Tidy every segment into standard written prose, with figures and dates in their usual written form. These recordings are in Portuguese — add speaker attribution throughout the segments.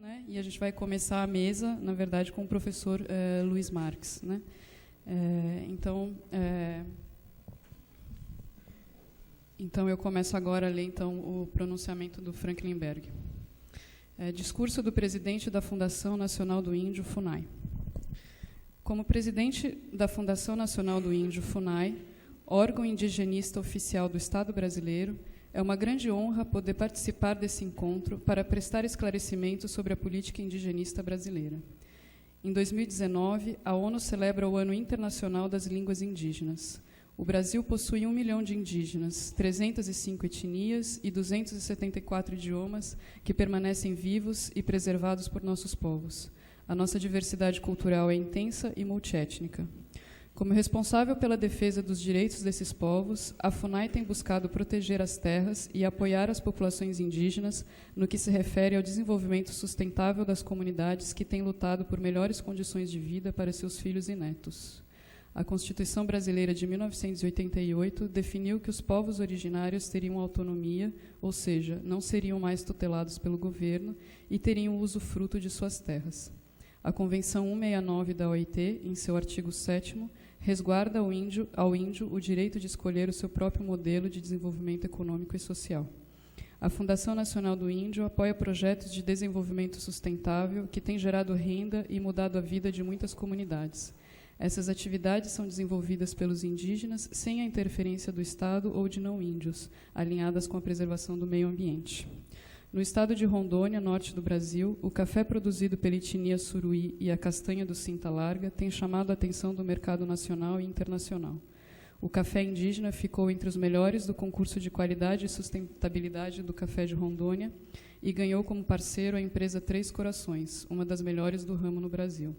Speaker 1: Né? E a gente vai começar a mesa, na verdade, com o professor Luiz Marques. Né? Então, eu começo agora a ler o pronunciamento do Franklin Berg. Discurso do presidente da Fundação Nacional do Índio, FUNAI. Como presidente da Fundação Nacional do Índio, FUNAI, órgão indigenista oficial do Estado brasileiro, é uma grande honra poder participar desse encontro para prestar esclarecimentos sobre a política indigenista brasileira. Em 2019, a ONU celebra o Ano Internacional das Línguas Indígenas. O Brasil possui 1 milhão de indígenas, 305 etnias e 274 idiomas que permanecem vivos e preservados por nossos povos. A nossa diversidade cultural é intensa e multiétnica. Como responsável pela defesa dos direitos desses povos, a FUNAI tem buscado proteger as terras e apoiar as populações indígenas no que se refere ao desenvolvimento sustentável das comunidades que têm lutado por melhores condições de vida para seus filhos e netos. A Constituição Brasileira de 1988 definiu que os povos originários teriam autonomia, ou seja, não seriam mais tutelados pelo governo e teriam usufruto de suas terras. A Convenção 169 da OIT, em seu artigo 7º, resguarda ao índio o direito de escolher o seu próprio modelo de desenvolvimento econômico e social. A Fundação Nacional do Índio apoia projetos de desenvolvimento sustentável que têm gerado renda e mudado a vida de muitas comunidades. Essas atividades são desenvolvidas pelos indígenas sem a interferência do Estado ou de não-índios, alinhadas com a preservação do meio ambiente. No estado de Rondônia, norte do Brasil, o café produzido pela etnia Suruí e a castanha do Cinta Larga têm chamado a atenção do mercado nacional e internacional. O café indígena ficou entre os melhores do concurso de qualidade e sustentabilidade do café de Rondônia e ganhou como parceiro a empresa Três Corações, uma das melhores do ramo no Brasil.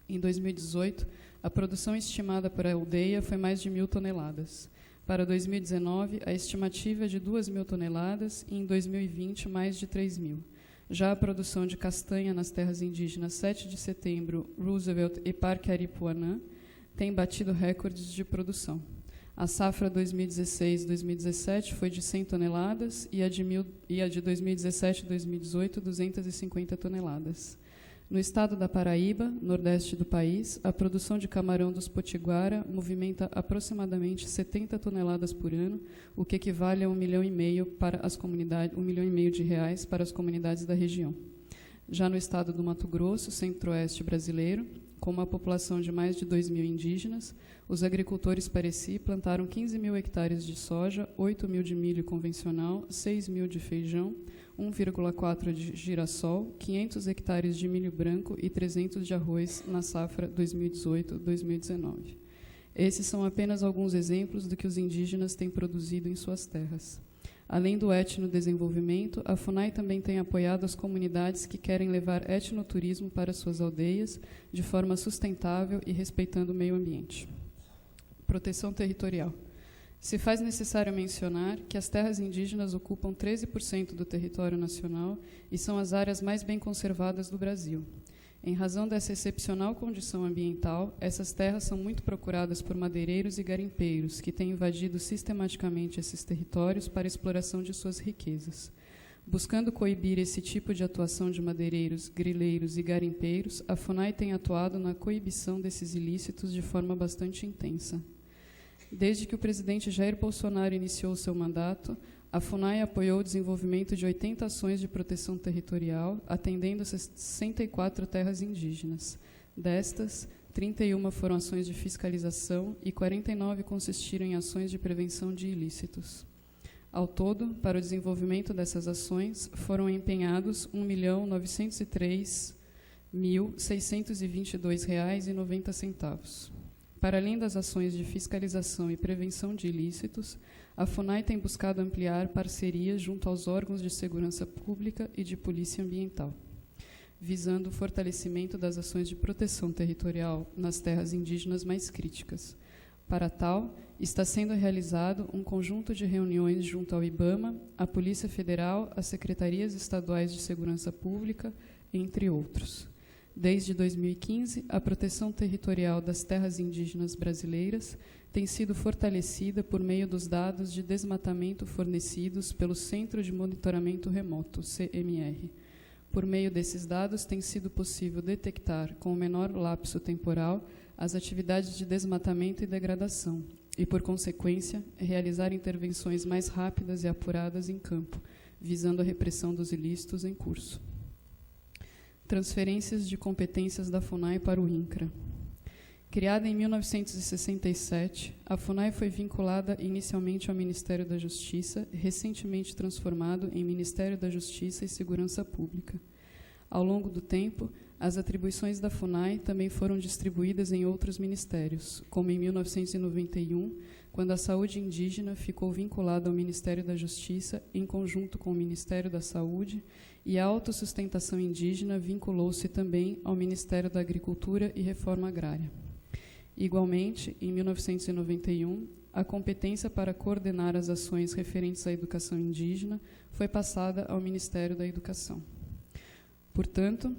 Speaker 1: Em 2018, a produção estimada por aldeia foi mais de 1.000 toneladas. Para 2019, a estimativa é de 2.000 toneladas e, em 2020, mais de 3.000. Já a produção de castanha nas terras indígenas 7 de Setembro, Roosevelt e Parque Aripuanã tem batido recordes de produção. A safra 2016-2017 foi de 100 toneladas e a de 2017-2018, 250 toneladas. No estado da Paraíba, nordeste do país, a produção de camarão dos potiguara movimenta aproximadamente 70 toneladas por ano, o que equivale a R$ 1,5 milhão para as comunidades, R$ 1,5 milhão para as comunidades da região. Já no estado do Mato Grosso, centro-oeste brasileiro, com uma população de mais de 2.000 indígenas, os agricultores Pareci plantaram 15.000 hectares de soja, 8.000 de milho convencional, 6.000 de feijão, 1,4 de girassol, 500 hectares de milho branco e 300 de arroz na safra 2018-2019. Esses são apenas alguns exemplos do que os indígenas têm produzido em suas terras. Além do etnodesenvolvimento, a FUNAI também tem apoiado as comunidades que querem levar etnoturismo para suas aldeias de forma sustentável e respeitando o meio ambiente. Proteção territorial. Se faz necessário mencionar que as terras indígenas ocupam 13% do território nacional e são as áreas mais bem conservadas do Brasil. Em razão dessa excepcional condição ambiental, essas terras são muito procuradas por madeireiros e garimpeiros, que têm invadido sistematicamente esses territórios para a exploração de suas riquezas. Buscando coibir esse tipo de atuação de madeireiros, grileiros e garimpeiros, a FUNAI tem atuado na coibição desses ilícitos de forma bastante intensa. Desde que o presidente Jair Bolsonaro iniciou seu mandato, a FUNAI apoiou o desenvolvimento de 80 ações de proteção territorial, atendendo 64 terras indígenas. Destas, 31 foram ações de fiscalização e 49 consistiram em ações de prevenção de ilícitos. Ao todo, para o desenvolvimento dessas ações, foram empenhados R$ 1.903.622,90. Para além das ações de fiscalização e prevenção de ilícitos, a FUNAI tem buscado ampliar parcerias junto aos órgãos de segurança pública e de polícia ambiental, visando o fortalecimento das ações de proteção territorial nas terras indígenas mais críticas. Para tal, está sendo realizado um conjunto de reuniões junto ao IBAMA, à Polícia Federal, às Secretarias Estaduais de Segurança Pública, entre outros. Desde 2015, a proteção territorial das terras indígenas brasileiras tem sido fortalecida por meio dos dados de desmatamento fornecidos pelo Centro de Monitoramento Remoto, CMR. Por meio desses dados, tem sido possível detectar, com o menor lapso temporal, as atividades de desmatamento e degradação, e, por consequência, realizar intervenções mais rápidas e apuradas em campo, visando a repressão dos ilícitos em curso. Transferências de competências da FUNAI para o INCRA. Criada em 1967, a FUNAI foi vinculada inicialmente ao Ministério da Justiça, recentemente transformado em Ministério da Justiça e Segurança Pública. Ao longo do tempo, as atribuições da FUNAI também foram distribuídas em outros ministérios, como em 1991, quando a saúde indígena ficou vinculada ao Ministério da Justiça em conjunto com o Ministério da Saúde, e a autossustentação indígena vinculou-se também ao Ministério da Agricultura e Reforma Agrária. Igualmente, em 1991, a competência para coordenar as ações referentes à educação indígena foi passada ao Ministério da Educação. Portanto,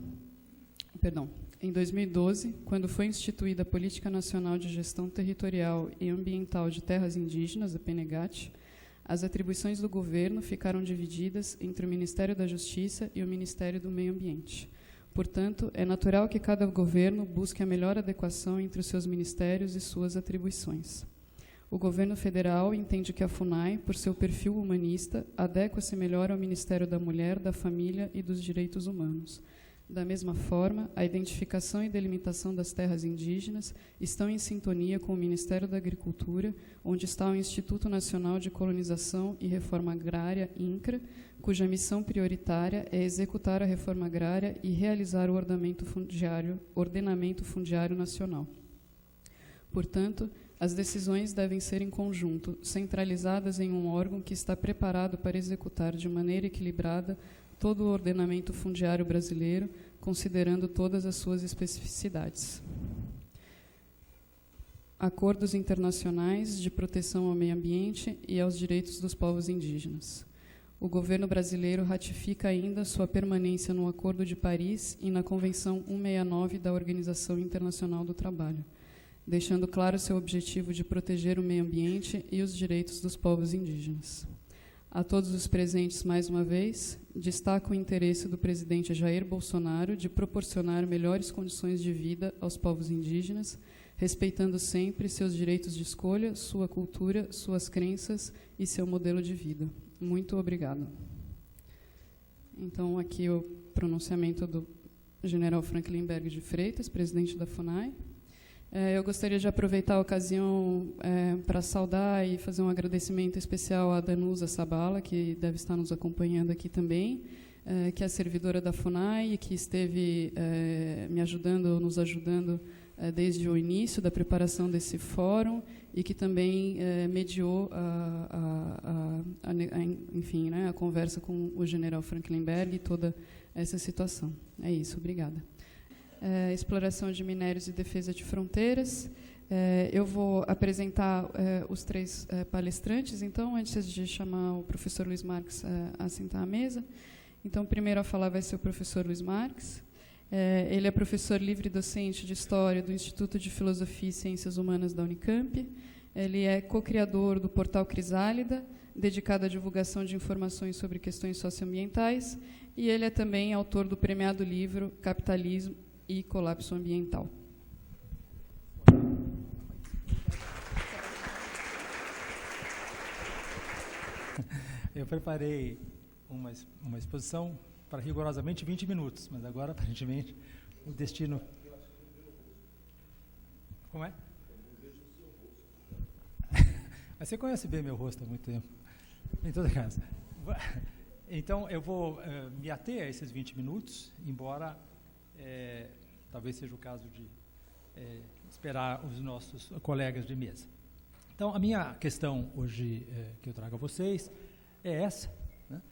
Speaker 1: em 2012, quando foi instituída a Política Nacional de Gestão Territorial e Ambiental de Terras Indígenas, a PNGAT, as atribuições do governo ficaram divididas entre o Ministério da Justiça e o Ministério do Meio Ambiente. Portanto, é natural que cada governo busque a melhor adequação entre os seus ministérios e suas atribuições. O governo federal entende que a FUNAI, por seu perfil humanista, adequa-se melhor ao Ministério da Mulher, da Família e dos Direitos Humanos. Da mesma forma, a identificação e delimitação das terras indígenas estão em sintonia com o Ministério da Agricultura, onde está o Instituto Nacional de Colonização e Reforma Agrária, INCRA, cuja missão prioritária é executar a reforma agrária e realizar o ordenamento fundiário nacional. Portanto, as decisões devem ser em conjunto, centralizadas em um órgão que está preparado para executar de maneira equilibrada todo o ordenamento fundiário brasileiro, considerando todas as suas especificidades. Acordos internacionais de proteção ao meio ambiente e aos direitos dos povos indígenas. O governo brasileiro ratifica ainda sua permanência no Acordo de Paris e na Convenção 169 da Organização Internacional do Trabalho, deixando claro seu objetivo de proteger o meio ambiente e os direitos dos povos indígenas. A todos os presentes, mais uma vez, destaco o interesse do presidente Jair Bolsonaro de proporcionar melhores condições de vida aos povos indígenas, respeitando sempre seus direitos de escolha, sua cultura, suas crenças e seu modelo de vida. Muito obrigada. Então, aqui o pronunciamento do general Franklin Berg de Freitas, presidente da FUNAI. Eu gostaria de aproveitar a ocasião para saudar e fazer um agradecimento especial à Danusa Sabala, que deve estar nos acompanhando aqui também, que é servidora da FUNAI e que esteve me ajudando, nos ajudando desde o início da preparação desse fórum e que também mediou enfim, né, a conversa com o general Franklin Berg e toda essa situação. É isso, obrigada. Exploração de minérios e defesa de fronteiras. Eu vou apresentar os três palestrantes, então, antes de chamar o professor Luiz Marques a sentar à mesa. Então, primeiro a falar vai ser o professor Luiz Marques. Ele é professor livre-docente de História do Instituto de Filosofia e Ciências Humanas da Unicamp. Ele é co-criador do portal Crisálida, dedicado à divulgação de informações sobre questões socioambientais, e ele é também autor do premiado livro Capitalismo e Colapso Ambiental.
Speaker 2: Eu preparei uma exposição para rigorosamente 20 minutos, mas agora, aparentemente, o destino... Como é? Mas você conhece bem meu rosto há muito tempo. Em todo caso. Então, eu vou me ater a esses 20 minutos, embora talvez seja o caso de esperar os nossos colegas de mesa. Então, a minha questão hoje que eu trago a vocês é essa. Né?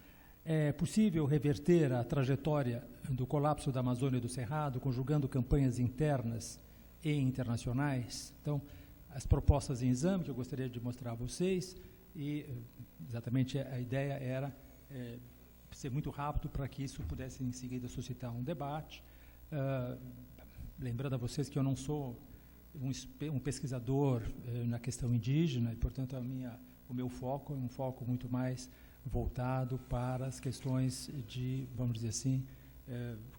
Speaker 2: É possível reverter a trajetória do colapso da Amazônia e do Cerrado, conjugando campanhas internas e internacionais? Então, as propostas em exame que eu gostaria de mostrar a vocês, e exatamente a ideia era ser muito rápido para que isso pudesse em seguida suscitar um debate. Lembrando a vocês que eu não sou um pesquisador na questão indígena, e, portanto, o meu foco é um foco muito mais voltado para as questões de, vamos dizer assim,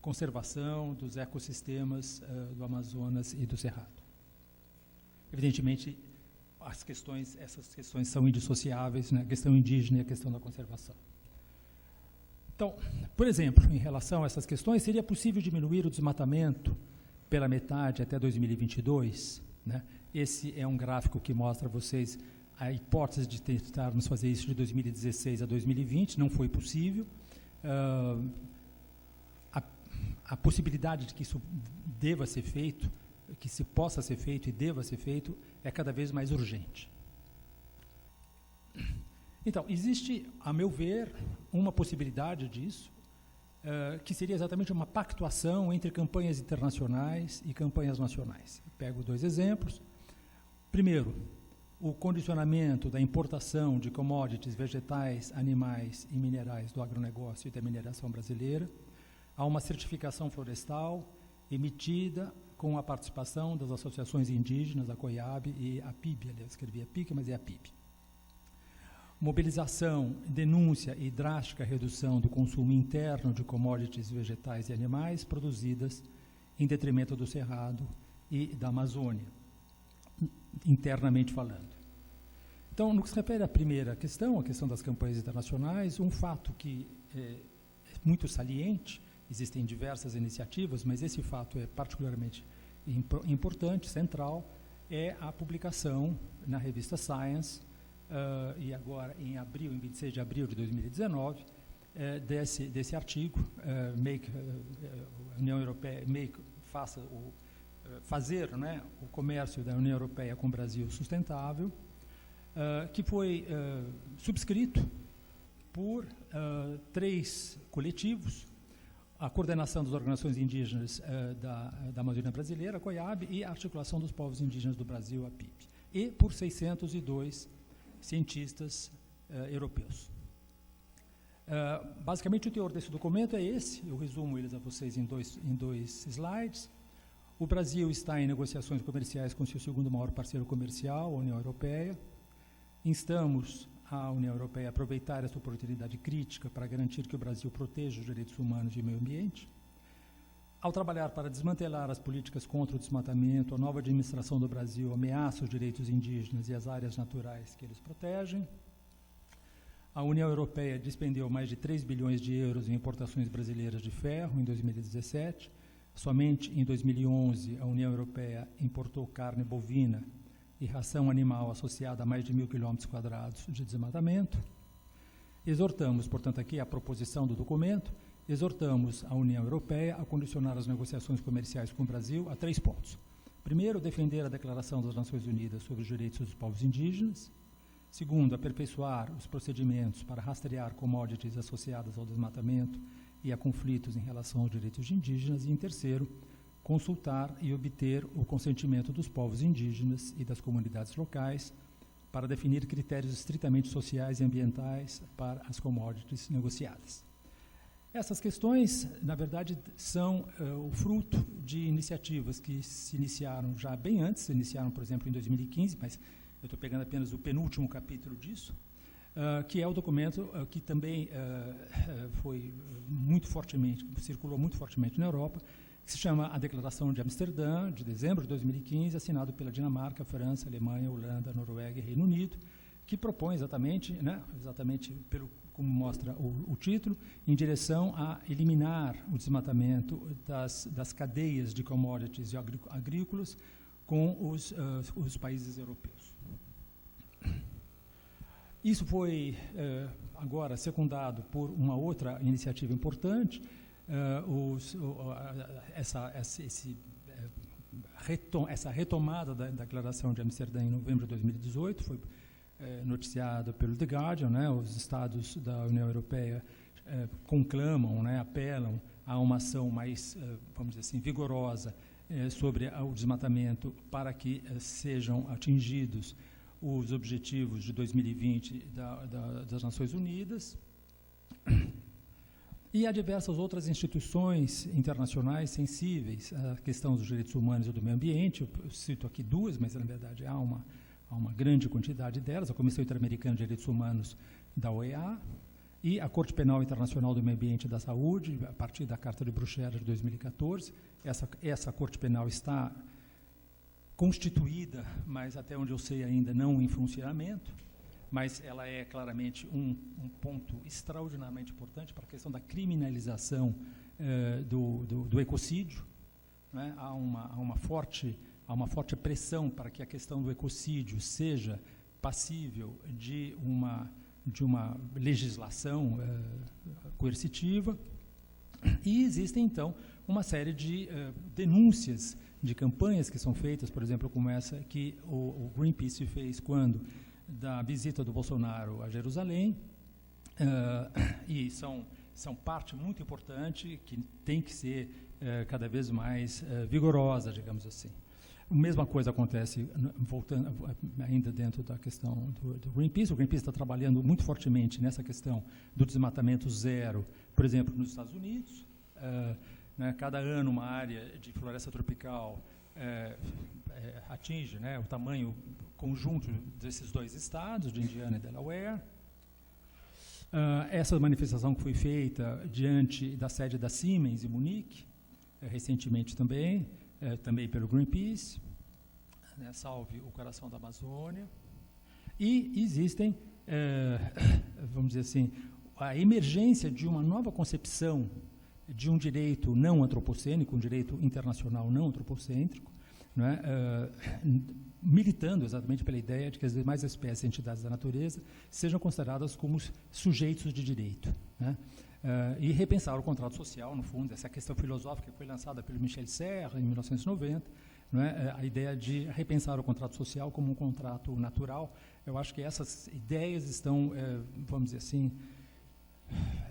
Speaker 2: conservação dos ecossistemas do Amazonas e do Cerrado. Evidentemente, essas questões são indissociáveis, né? A questão indígena e a questão da conservação. Então, por exemplo, em relação a essas questões, seria possível diminuir o desmatamento pela metade até 2022? Né? Esse é um gráfico que mostra a vocês a hipótese de tentarmos fazer isso de 2016 a 2020, não foi possível. A possibilidade de que isso deva ser feito, que se possa ser feito e deva ser feito, é cada vez mais urgente. Então, existe, a meu ver, uma possibilidade disso, que seria exatamente uma pactuação entre campanhas internacionais e campanhas nacionais. Eu pego 2 exemplos. Primeiro, o condicionamento da importação de commodities vegetais, animais e minerais do agronegócio e da mineração brasileira a uma certificação florestal emitida com a participação das associações indígenas, a COIAB e a PIB, aliás, escrevi a PIC, mas é a PIB. Mobilização, denúncia e drástica redução do consumo interno de commodities vegetais e animais produzidas em detrimento do Cerrado e da Amazônia, internamente falando. Então, no que se refere à primeira questão, a questão das campanhas internacionais, um fato que é muito saliente, existem diversas iniciativas, mas esse fato é particularmente importante, central, é a publicação na revista Science, e agora em 26 de abril de 2019, desse artigo, União Europeia, fazer, né, o comércio da União Europeia com o Brasil sustentável, que foi subscrito por 3 coletivos, a coordenação das organizações indígenas da Amazônia Brasileira, a COIAB, e a Articulação dos Povos Indígenas do Brasil, a PIB, e por 602 cientistas europeus. Basicamente, o teor desse documento é esse, eu resumo eles a vocês em dois slides. O Brasil está em negociações comerciais com seu segundo maior parceiro comercial, a União Europeia. Instamos a União Europeia a aproveitar essa oportunidade crítica para garantir que o Brasil proteja os direitos humanos e o meio ambiente. Ao trabalhar para desmantelar as políticas contra o desmatamento, a nova administração do Brasil ameaça os direitos indígenas e as áreas naturais que eles protegem. A União Europeia despendeu mais de 3 bilhões de euros em importações brasileiras de ferro em 2017. Somente em 2011, a União Europeia importou carne bovina e ração animal associada a mais de 1.000 km² de desmatamento. Exortamos, portanto, aqui a proposição do documento, exortamos a União Europeia a condicionar as negociações comerciais com o Brasil a 3 pontos. Primeiro, defender a Declaração das Nações Unidas sobre os Direitos dos Povos Indígenas. Segundo, aperfeiçoar os procedimentos para rastrear commodities associadas ao desmatamento e a conflitos em relação aos direitos indígenas. E, em terceiro, consultar e obter o consentimento dos povos indígenas e das comunidades locais para definir critérios estritamente sociais e ambientais para as commodities negociadas. Essas questões, na verdade, são o fruto de iniciativas que se iniciaram já bem antes, se iniciaram, por exemplo, em 2015, mas eu estou pegando apenas o penúltimo capítulo disso, que é o documento que também foi muito fortemente, circulou muito fortemente na Europa, que se chama a Declaração de Amsterdã, de dezembro de 2015, assinado pela Dinamarca, França, Alemanha, Holanda, Noruega e Reino Unido, que propõe exatamente, como mostra o título, em direção a eliminar o desmatamento das cadeias de commodities agrícolas com os países europeus. Isso foi agora secundado por uma outra iniciativa importante, essa retomada da Declaração de Amsterdã em novembro de 2018 foi noticiada pelo The Guardian, né? Os estados da União Europeia conclamam, né, apelam a uma ação mais, vamos dizer assim, vigorosa sobre o desmatamento para que sejam atingidos os objetivos de 2020 das Nações Unidas. E há diversas outras instituições internacionais sensíveis à questão dos direitos humanos e do meio ambiente. Eu cito aqui 2, mas na verdade há uma grande quantidade delas. A Comissão Interamericana de Direitos Humanos da OEA, e a Corte Penal Internacional do Meio Ambiente e da Saúde, a partir da Carta de Bruxelas de 2014. Essa Corte Penal está constituída, mas até onde eu sei ainda não em funcionamento, mas ela é claramente um ponto extraordinariamente importante para a questão da criminalização do ecocídio. Né? Há uma forte pressão para que a questão do ecocídio seja passível de uma legislação coercitiva, e existem, então, uma série de denúncias de campanhas que são feitas, por exemplo, como essa que o Greenpeace fez quando da visita do Bolsonaro a Jerusalém, e são parte muito importante que tem que ser cada vez mais vigorosa, digamos assim. A mesma coisa acontece, voltando ainda dentro da questão do Greenpeace. O Greenpeace está trabalhando muito fortemente nessa questão do desmatamento zero, por exemplo, nos Estados Unidos. Né, cada ano uma área de floresta tropical atinge, né, o tamanho conjunto desses dois estados, de Indiana e Delaware. Essa manifestação que foi feita diante da sede da Siemens em Munique, recentemente também pelo Greenpeace, né, Salve o Coração da Amazônia. E existem, vamos dizer assim, a emergência de uma nova concepção de um direito não antropocênico, um direito internacional não antropocêntrico, né, militando exatamente pela ideia de que as demais espécies e entidades da natureza sejam consideradas como sujeitos de direito, né, e repensar o contrato social, no fundo, essa questão filosófica que foi lançada pelo Michel Serres em 1990, né, a ideia de repensar o contrato social como um contrato natural. Eu acho que essas ideias estão, vamos dizer assim,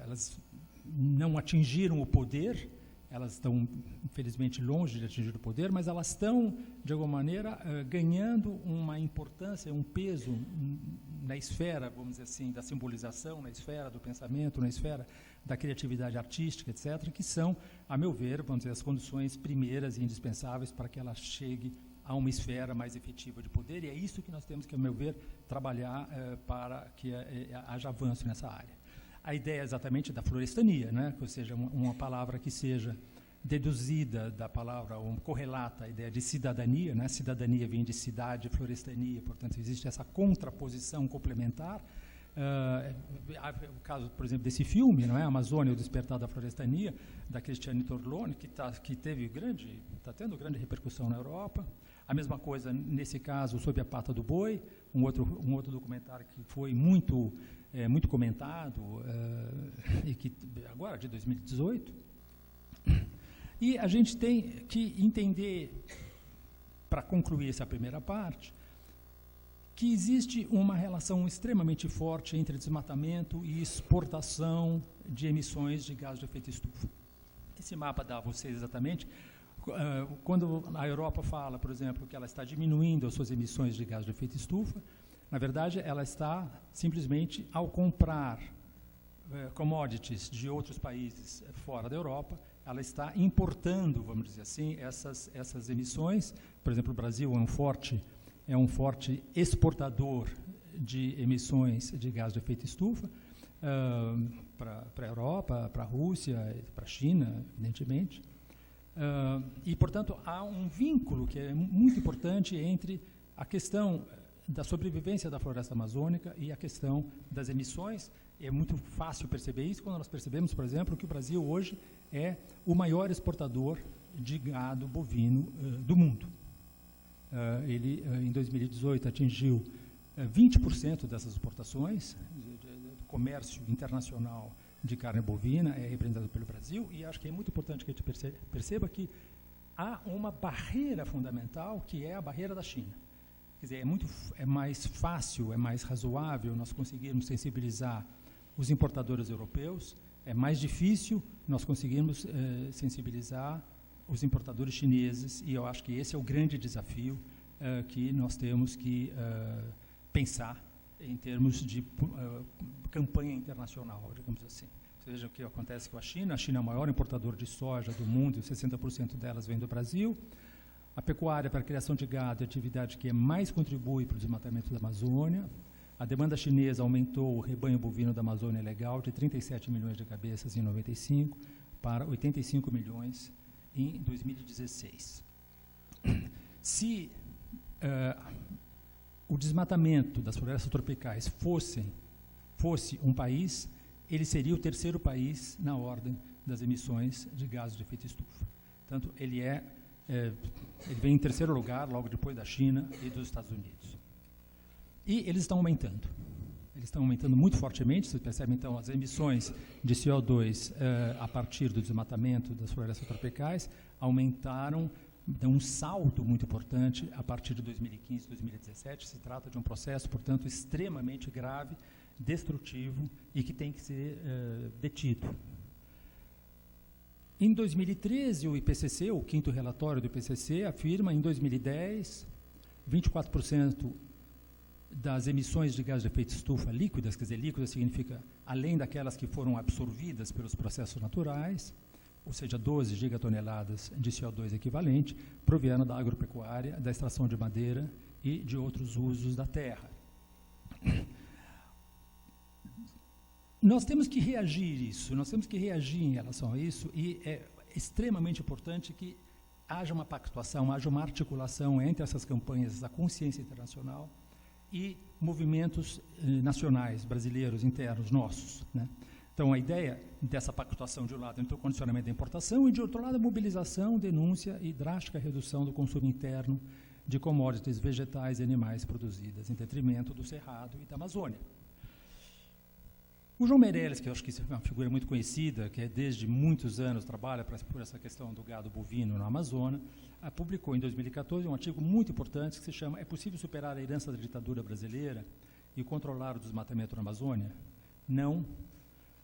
Speaker 2: elas não atingiram o poder, elas estão, infelizmente, longe de atingir o poder, mas elas estão, de alguma maneira, ganhando uma importância, um peso na esfera, vamos dizer assim, da simbolização, na esfera do pensamento, na esfera da criatividade artística, etc., que são, a meu ver, vamos dizer, as condições primeiras e indispensáveis para que ela chegue a uma esfera mais efetiva de poder, e é isso que nós temos que, a meu ver, trabalhar para que haja avanço nessa área. A ideia exatamente da florestania, né? Ou seja, uma palavra que seja deduzida da palavra, ou correlata à ideia de cidadania, né? Cidadania vem de cidade, florestania, portanto, existe essa contraposição complementar. O caso, por exemplo, desse filme, não é? Amazônia, o Despertar da Florestania, da Cristiane Torlone, que está tendo grande repercussão na Europa. A mesma coisa, nesse caso, Sob a Pata do Boi, um outro documentário que foi muito comentado, e que agora, de 2018. E a gente tem que entender, para concluir essa primeira parte, que existe uma relação extremamente forte entre desmatamento e exportação de emissões de gás de efeito estufa. Esse mapa dá a vocês exatamente, quando a Europa fala, por exemplo, que ela está diminuindo as suas emissões de gás de efeito estufa, na verdade, ela está simplesmente, ao comprar commodities de outros países fora da Europa, ela está importando, vamos dizer assim, essas emissões. Por exemplo, o Brasil é um forte exportador de emissões de gás de efeito estufa para a Europa, para a Rússia, para a China, evidentemente. E, portanto, há um vínculo que é muito importante entre a questão da sobrevivência da floresta amazônica e a questão das emissões. É muito fácil perceber isso quando nós percebemos, por exemplo, que o Brasil hoje é o maior exportador de gado bovino do mundo. Ele, em 2018, atingiu 20% dessas exportações. Do comércio internacional de carne bovina é representado pelo Brasil, e acho que é muito importante que a gente perceba que há uma barreira fundamental, que é a barreira da China. Quer dizer, é mais fácil, é mais razoável nós conseguirmos sensibilizar os importadores europeus, é mais difícil nós conseguirmos sensibilizar os importadores chineses, e eu acho que esse é o grande desafio que nós temos que pensar em termos de campanha internacional, digamos assim. Veja o que acontece com a China. A China é o maior importador de soja do mundo, e 60% delas vem do Brasil. A pecuária para a criação de gado é a atividade que mais contribui para o desmatamento da Amazônia. A demanda chinesa aumentou o rebanho bovino da Amazônia legal de 37 milhões de cabeças em 95 para 85 milhões em 2016. Se o desmatamento das florestas tropicais fosse um país, ele seria o terceiro país na ordem das emissões de gases de efeito estufa. Portanto, ele vem em terceiro lugar, logo depois da China e dos Estados Unidos. E eles estão aumentando. Eles estão aumentando muito fortemente. Vocês percebem, então, as emissões de CO2 a partir do desmatamento das florestas tropicais aumentaram, dão um salto muito importante a partir de 2015, 2017. Se trata de um processo, portanto, extremamente grave, destrutivo e que tem que ser detido. Em 2013, o IPCC, o quinto relatório do IPCC, afirma em 2010, 24% das emissões de gás de efeito estufa líquidas, quer dizer, líquidas significa além daquelas que foram absorvidas pelos processos naturais, ou seja, 12 gigatoneladas de CO2 equivalente, provieram da agropecuária, da extração de madeira e de outros usos da terra. Nós temos que reagir em relação a isso, e é extremamente importante que haja uma pactuação, haja uma articulação entre essas campanhas da consciência internacional e movimentos nacionais, brasileiros, internos, nossos, né? Então, a ideia dessa pactuação, de um lado, entre o condicionamento da importação e, de outro lado, a mobilização, denúncia e drástica redução do consumo interno de commodities vegetais e animais produzidas, em detrimento do Cerrado e da Amazônia. O João Meirelles, que eu acho que é uma figura muito conhecida, que desde muitos anos trabalha por essa questão do gado bovino na Amazônia, publicou em 2014 um artigo muito importante que se chama "É possível superar a herança da ditadura brasileira e controlar o desmatamento na Amazônia? Não,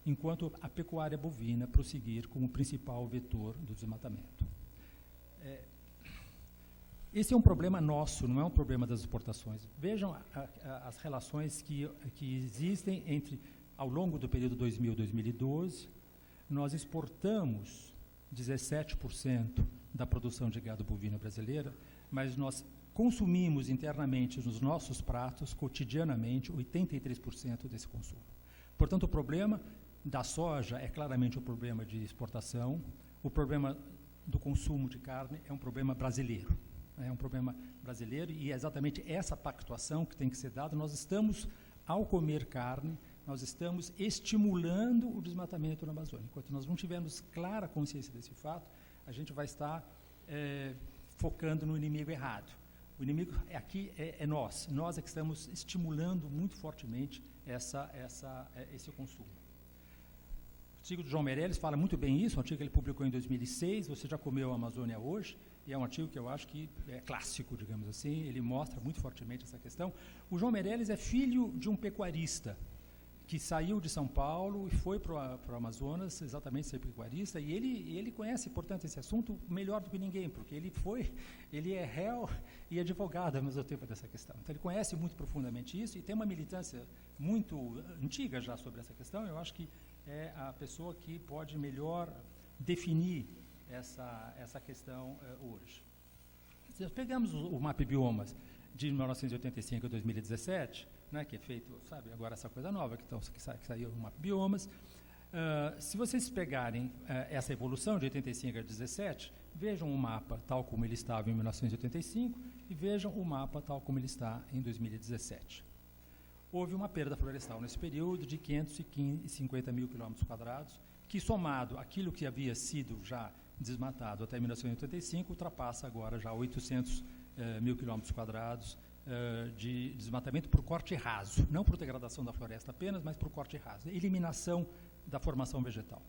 Speaker 2: enquanto a pecuária bovina prosseguir como principal vetor do desmatamento." Esse é um problema nosso, não é um problema das exportações. Vejam as relações que existem entre, ao longo do período 2000-2012, nós exportamos 17% da produção de gado bovino brasileira, mas nós consumimos internamente nos nossos pratos, cotidianamente, 83% desse consumo. Portanto, o problema da soja é claramente um problema de exportação, o problema do consumo de carne é um problema brasileiro. É um problema brasileiro e é exatamente essa pactuação que tem que ser dada. Nós estamos, ao comer carne, nós estamos estimulando o desmatamento na Amazônia. Enquanto nós não tivermos clara consciência desse fato, a gente vai estar focando no inimigo errado. O inimigo aqui é nós. Nós é que estamos estimulando muito fortemente esse consumo. O artigo do João Meirelles fala muito bem isso, um artigo que ele publicou em 2006, Você Já Comeu a Amazônia Hoje? E é um artigo que eu acho que é clássico, digamos assim, ele mostra muito fortemente essa questão. O João Meirelles é filho de um pecuarista que saiu de São Paulo e foi para o Amazonas, exatamente ser pecuarista, e ele conhece, portanto, esse assunto melhor do que ninguém, porque ele é réu e advogado ao mesmo tempo dessa questão. Então, ele conhece muito profundamente isso e tem uma militância muito antiga já sobre essa questão. Eu acho que é a pessoa que pode melhor definir essa questão hoje. Se nós pegamos o MAP Biomas de 1985 a 2017, né, que é feito, sabe, agora essa coisa nova, que saiu o MAP Biomas, se vocês pegarem essa evolução de 85 a 17, vejam o mapa tal como ele estava em 1985 e vejam o mapa tal como ele está em 2017. Houve uma perda florestal nesse período de 550 mil quilômetros quadrados, que, somado àquilo que havia sido já desmatado até 1985, ultrapassa agora já 800 mil quilômetros quadrados de desmatamento por corte raso, não por degradação da floresta apenas, mas por corte raso, eliminação da formação vegetal.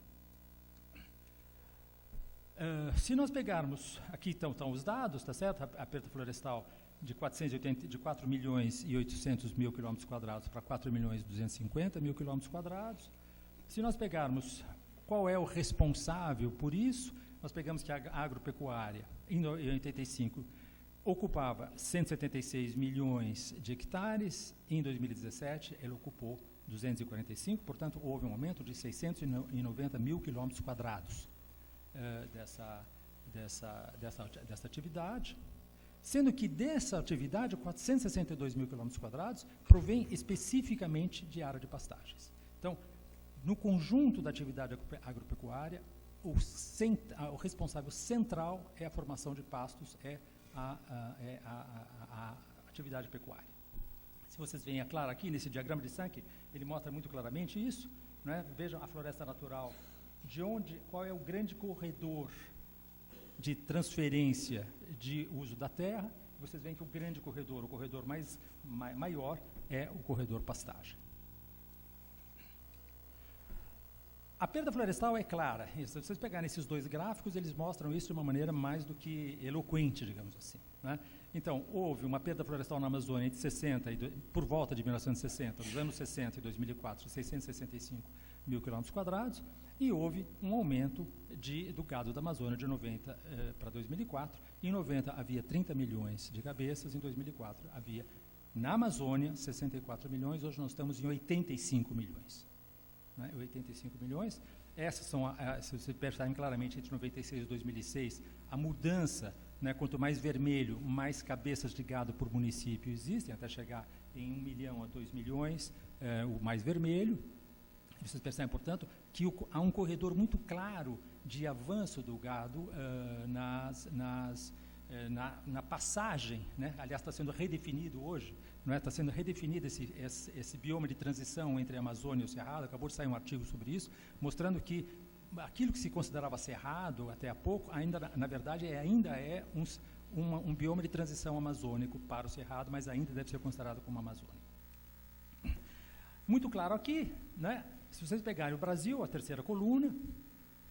Speaker 2: Se nós pegarmos, aqui estão os dados, tá certo? A perda florestal de 4 milhões e 800 mil quilômetros quadrados para 4 milhões e 250 mil quilômetros quadrados. Se nós pegarmos qual é o responsável por isso, nós pegamos que a agropecuária, em 85, ocupava 176 milhões de hectares, em 2017 ela ocupou 245, portanto, houve um aumento de 690 mil quilômetros quadrados dessa atividade. sendo que dessa atividade, 462 mil quilômetros quadrados provém especificamente de área de pastagens. Então, no conjunto da atividade agropecuária, o responsável central é a formação de pastos, é a atividade pecuária. Se vocês veem, é claro, aqui nesse diagrama de Sankey, ele mostra muito claramente isso, né? Vejam a floresta natural, qual é o grande corredor de transferência de uso da terra. Vocês veem que o grande corredor, o corredor maior, é o corredor pastagem. A perda florestal é clara. Se vocês pegarem esses dois gráficos, eles mostram isso de uma maneira mais do que eloquente, digamos assim, né? Então, houve uma perda florestal na Amazônia entre 60 por volta de 1960, dos anos 60 e 2004, de 665 mil quilômetros quadrados, e houve um aumento do gado da Amazônia de 90 para 2004. Em 90 havia 30 milhões de cabeças, em 2004 havia, na Amazônia, 64 milhões, hoje nós estamos em 85 milhões. Né? 85 milhões, essas são, se vocês percebem claramente, entre 96 e 2006, a mudança, né, quanto mais vermelho, mais cabeças de gado por município existem, até chegar em 1 milhão a 2 milhões, o mais vermelho. Vocês percebem, portanto, que há um corredor muito claro de avanço do gado na passagem, né? Aliás, está sendo redefinido hoje, não é? Está sendo redefinido esse bioma de transição entre a Amazônia e o Cerrado. Acabou de sair um artigo sobre isso, mostrando que aquilo que se considerava cerrado até há pouco, na verdade, ainda é um bioma de transição amazônico para o Cerrado, mas ainda deve ser considerado como Amazônia. Muito claro aqui, né? Se vocês pegarem o Brasil, a terceira coluna,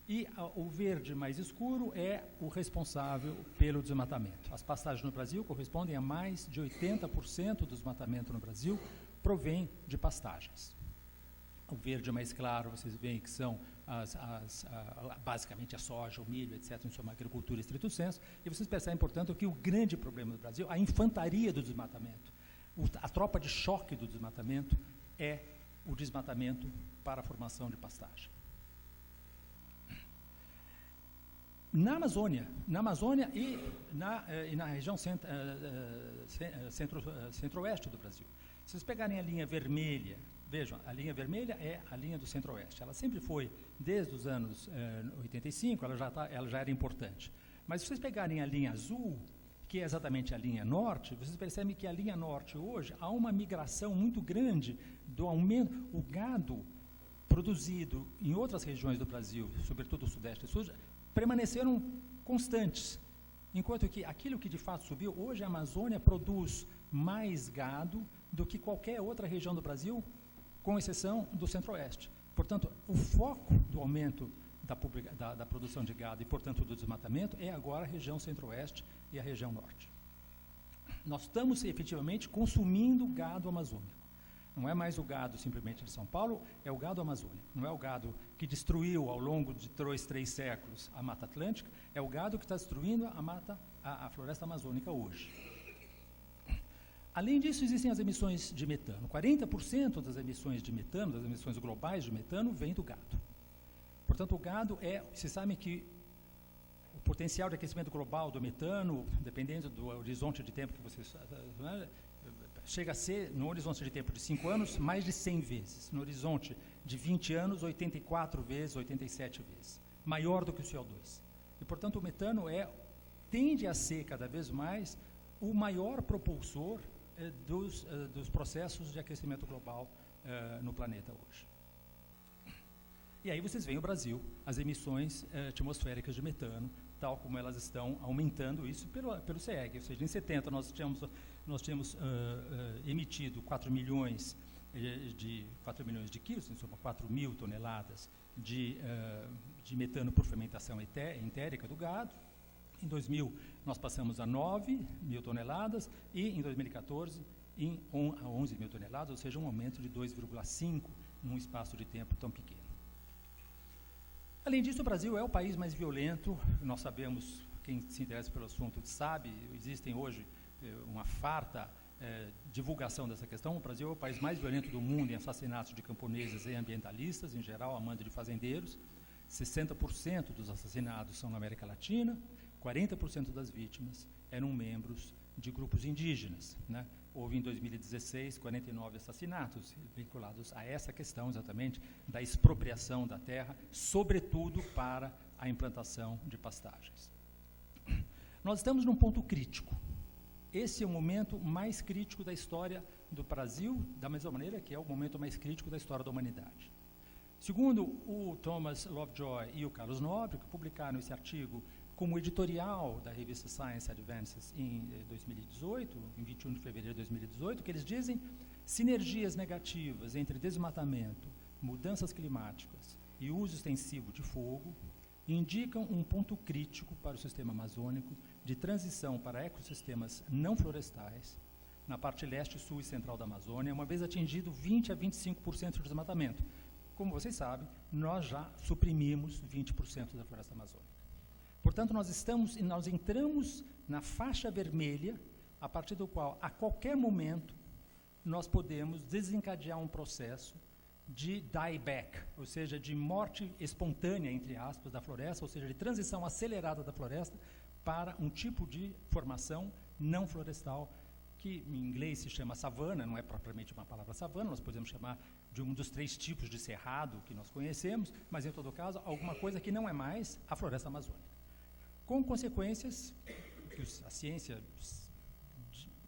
Speaker 2: e o verde mais escuro é o responsável pelo desmatamento. As pastagens no Brasil correspondem a mais de 80% do desmatamento no Brasil, provém de pastagens. O verde mais claro, vocês veem que são basicamente a soja, o milho, etc., em sua agricultura estrito senso, e vocês percebem, portanto, que o grande problema do Brasil, a infantaria do desmatamento, a tropa de choque do desmatamento, é o desmatamento para a formação de pastagem. Na Amazônia e na região centro-oeste do Brasil, se vocês pegarem a linha vermelha, vejam, a linha vermelha é a linha do centro-oeste. Ela sempre foi, desde os anos 85, ela já era importante. Mas se vocês pegarem a linha azul, que é exatamente a linha norte, vocês percebem que a linha norte hoje há uma migração muito grande do aumento. O gado produzido em outras regiões do Brasil, sobretudo o sudeste e sul, permaneceram constantes, enquanto que aquilo que de fato subiu, hoje a Amazônia produz mais gado do que qualquer outra região do Brasil, com exceção do centro-oeste. Portanto, o foco do aumento da produção de gado e, portanto, do desmatamento é agora a região centro-oeste e a região norte. Nós estamos efetivamente consumindo gado amazônico. Não é mais o gado simplesmente de São Paulo, é o gado amazônico. Não é o gado que destruiu ao longo de 3 séculos a Mata Atlântica, é o gado que está destruindo a floresta amazônica hoje. Além disso, existem as emissões de metano. 40% das emissões de metano, das emissões globais de metano, vem do gado. Portanto, o gado vocês sabem que o potencial de aquecimento global do metano, dependendo do horizonte de tempo que vocês... chega a ser, no horizonte de tempo de 5 anos, mais de 100 vezes. No horizonte de 20 anos, 84 vezes, 87 vezes. Maior do que o CO2. E, portanto, o metano tende a ser, cada vez mais, o maior propulsor dos processos de aquecimento global no planeta hoje. E aí vocês veem o Brasil, as emissões atmosféricas de metano, tal como elas estão aumentando isso pelo CEG. Ou seja, em 70 nós tínhamos emitido 4 milhões de quilos, em suma 4 mil toneladas de metano por fermentação entérica do gado. Em 2000 nós passamos a 9 mil toneladas e em 2014 a 11 mil toneladas, ou seja, um aumento de 2,5 num espaço de tempo tão pequeno. Além disso, o Brasil é o país mais violento. Nós sabemos, quem se interessa pelo assunto sabe, existem hoje uma farta divulgação dessa questão. O Brasil é o país mais violento do mundo em assassinatos de camponeses e ambientalistas, em geral, a mando de fazendeiros. 60% dos assassinados são na América Latina, 40% das vítimas eram membros de grupos indígenas, né? Houve em 2016 49 assassinatos vinculados a essa questão exatamente da expropriação da terra, sobretudo para a implantação de pastagens. Nós estamos num ponto crítico. Esse é o momento mais crítico da história do Brasil, da mesma maneira que é o momento mais crítico da história da humanidade. Segundo o Thomas Lovejoy e o Carlos Nobre, que publicaram esse artigo como editorial da revista Science Advances em 2018, em 21 de fevereiro de 2018, que eles dizem sinergias negativas entre desmatamento, mudanças climáticas e uso extensivo de fogo indicam um ponto crítico para o sistema amazônico de transição para ecossistemas não florestais na parte leste, sul e central da Amazônia, uma vez atingido 20 a 25% de desmatamento. Como vocês sabem, nós já suprimimos 20% da floresta amazônica. Portanto, nós entramos na faixa vermelha, a partir do qual, a qualquer momento, nós podemos desencadear um processo de dieback, ou seja, de morte espontânea, entre aspas, da floresta, ou seja, de transição acelerada da floresta para um tipo de formação não florestal, que em inglês se chama savana, não é propriamente uma palavra savana, nós podemos chamar de um dos 3 tipos de cerrado que nós conhecemos, mas, em todo caso, alguma coisa que não é mais a floresta amazônica. Com consequências que a ciência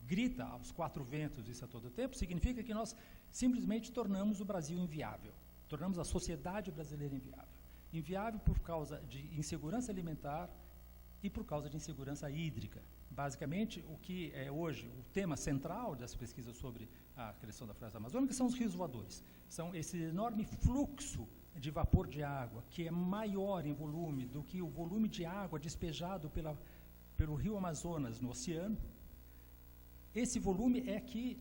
Speaker 2: grita aos 4 ventos isso a todo tempo, significa que nós simplesmente tornamos o Brasil inviável, tornamos a sociedade brasileira inviável. Inviável por causa de insegurança alimentar e por causa de insegurança hídrica. Basicamente, o que é hoje o tema central das pesquisas sobre a questão da floresta amazônica são os rios voadores. São esse enorme fluxo de vapor de água, que é maior em volume do que o volume de água despejado pelo rio Amazonas no oceano. Esse volume é que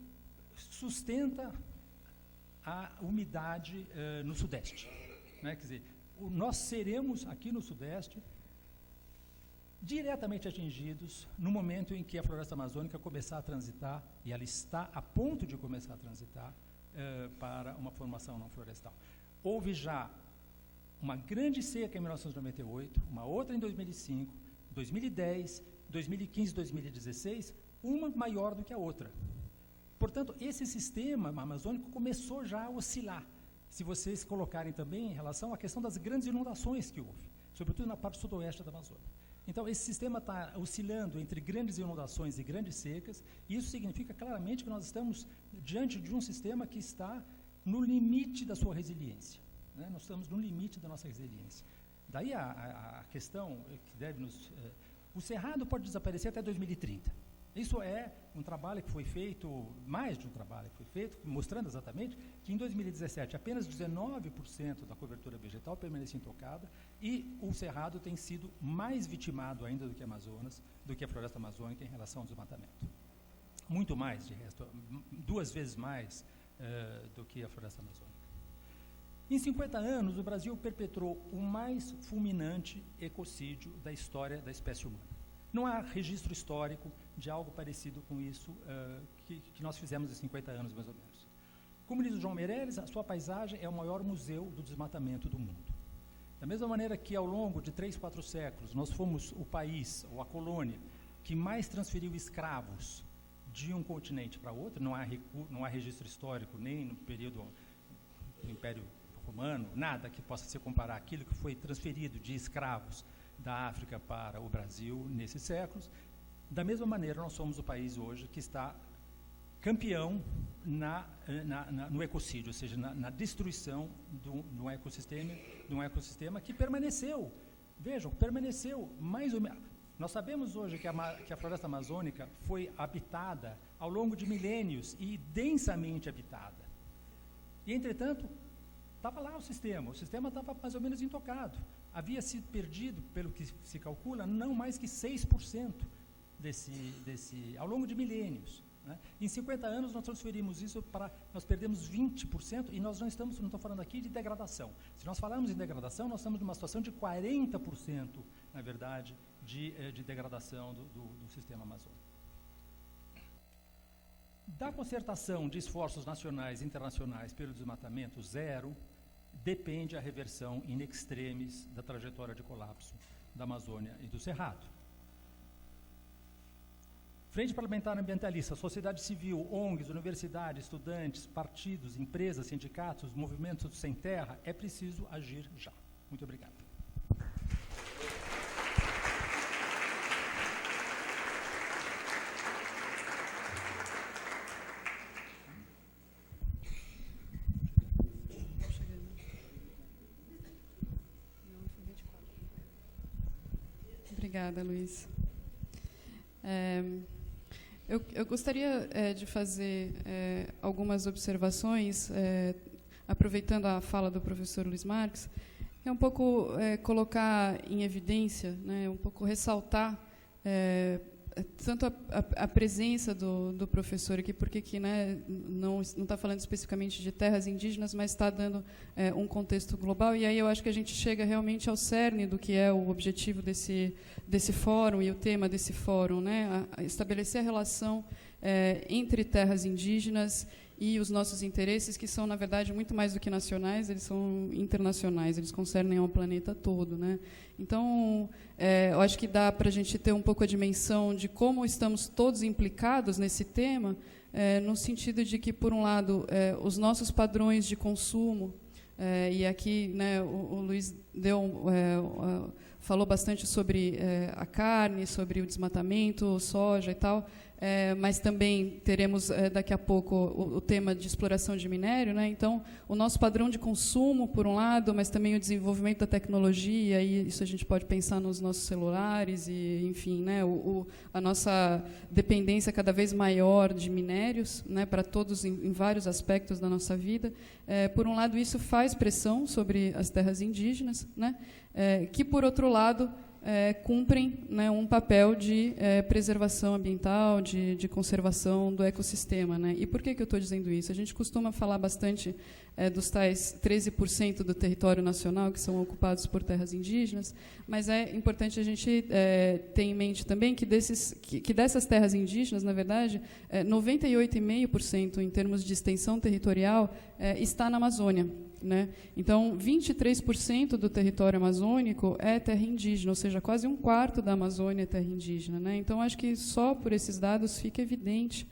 Speaker 2: sustenta a umidade no Sudeste. Né? Quer dizer, nós seremos, aqui no Sudeste, diretamente atingidos no momento em que a floresta amazônica começar a transitar, e ela está a ponto de começar a transitar, para uma formação não florestal. Houve já uma grande seca em 1998, uma outra em 2005, 2010, 2015 e 2016, uma maior do que a outra. Portanto, esse sistema amazônico começou já a oscilar. Se vocês colocarem também em relação à questão das grandes inundações que houve, sobretudo na parte sudoeste da Amazônia. Então, esse sistema está oscilando entre grandes inundações e grandes secas, e isso significa claramente que nós estamos diante de um sistema que está no limite da sua resiliência. Né? Nós estamos no limite da nossa resiliência. Daí a questão que deve nos... o cerrado pode desaparecer até 2030. Isso é um trabalho que foi feito, mais de um trabalho que foi feito, mostrando exatamente que em 2017 apenas 19% da cobertura vegetal permanecia intocada e o cerrado tem sido mais vitimado ainda do que a Amazonas, do que a floresta amazônica em relação ao desmatamento. Muito mais, de resto, 2 vezes mais do que a floresta amazônica. Em 50 anos, o Brasil perpetrou o mais fulminante ecocídio da história da espécie humana. Não há registro histórico de algo parecido com isso que nós fizemos em 50 anos, mais ou menos. Como diz o João Meirelles, a sua paisagem é o maior museu do desmatamento do mundo. Da mesma maneira que, ao longo de 3, 4 séculos, nós fomos o país, ou a colônia, que mais transferiu escravos de um continente para outro, não há registro histórico, nem no período do Império Romano, nada que possa se comparar àquilo que foi transferido de escravos da África para o Brasil nesses séculos. Da mesma maneira, nós somos o país hoje que está campeão no ecocídio, ou seja, na destruição de um ecossistema que permaneceu, vejam, permaneceu mais ou menos. Nós sabemos hoje que a floresta amazônica foi habitada ao longo de milênios e densamente habitada. E, entretanto, estava lá o sistema estava mais ou menos intocado. Havia sido perdido, pelo que se calcula, não mais que 6% ao longo de milênios. Né? Em 50 anos nós transferimos isso nós perdemos 20% e nós não estamos falando aqui de degradação. Se nós falarmos em degradação, nós estamos numa situação de 40%, na verdade, de degradação do sistema amazônico. Da concertação de esforços nacionais e internacionais pelo desmatamento zero, depende a reversão in extremis da trajetória de colapso da Amazônia e do Cerrado. Frente Parlamentar Ambientalista, sociedade civil, ONGs, universidades, estudantes, partidos, empresas, sindicatos, movimentos sem terra, é preciso agir já. Muito obrigado.
Speaker 1: Obrigada, Luiz. Eu gostaria de fazer algumas observações, aproveitando a fala do professor Luiz Marques, é um pouco colocar em evidência, né, um pouco ressaltar tanto a presença do professor aqui, porque que, né, não está falando especificamente de terras indígenas, mas está dando um contexto global, e aí eu acho que a gente chega realmente ao cerne do que é o objetivo desse fórum e o tema desse fórum, né, a estabelecer a relação entre terras indígenas e os nossos interesses, que são, na verdade, muito mais do que nacionais, eles são internacionais, eles concernem ao planeta todo, né? Então, eu acho que dá para a gente ter um pouco a dimensão de como estamos todos implicados nesse tema, no sentido de que, por um lado, os nossos padrões de consumo, e aqui, né, o Luiz falou bastante sobre a carne, sobre o desmatamento, soja e tal, mas também teremos daqui a pouco o tema de exploração de minério, né? Então, o nosso padrão de consumo, por um lado, mas também o desenvolvimento da tecnologia, e isso a gente pode pensar nos nossos celulares, e, enfim, né, a nossa dependência cada vez maior de minérios, né, para todos, em vários aspectos da nossa vida. Por um lado, isso faz pressão sobre as terras indígenas, né, que, por outro lado, cumprem, né, um papel de preservação ambiental, de conservação do ecossistema, né? E por que eu estou dizendo isso? A gente costuma falar bastante dos tais 13% do território nacional que são ocupados por terras indígenas, mas é importante a gente ter em mente também que dessas terras indígenas, na verdade, 98,5% em termos de extensão territorial está na Amazônia, né? Então, 23% do território amazônico é terra indígena, ou seja, quase um quarto da Amazônia é terra indígena, né? Então, acho que só por esses dados fica evidente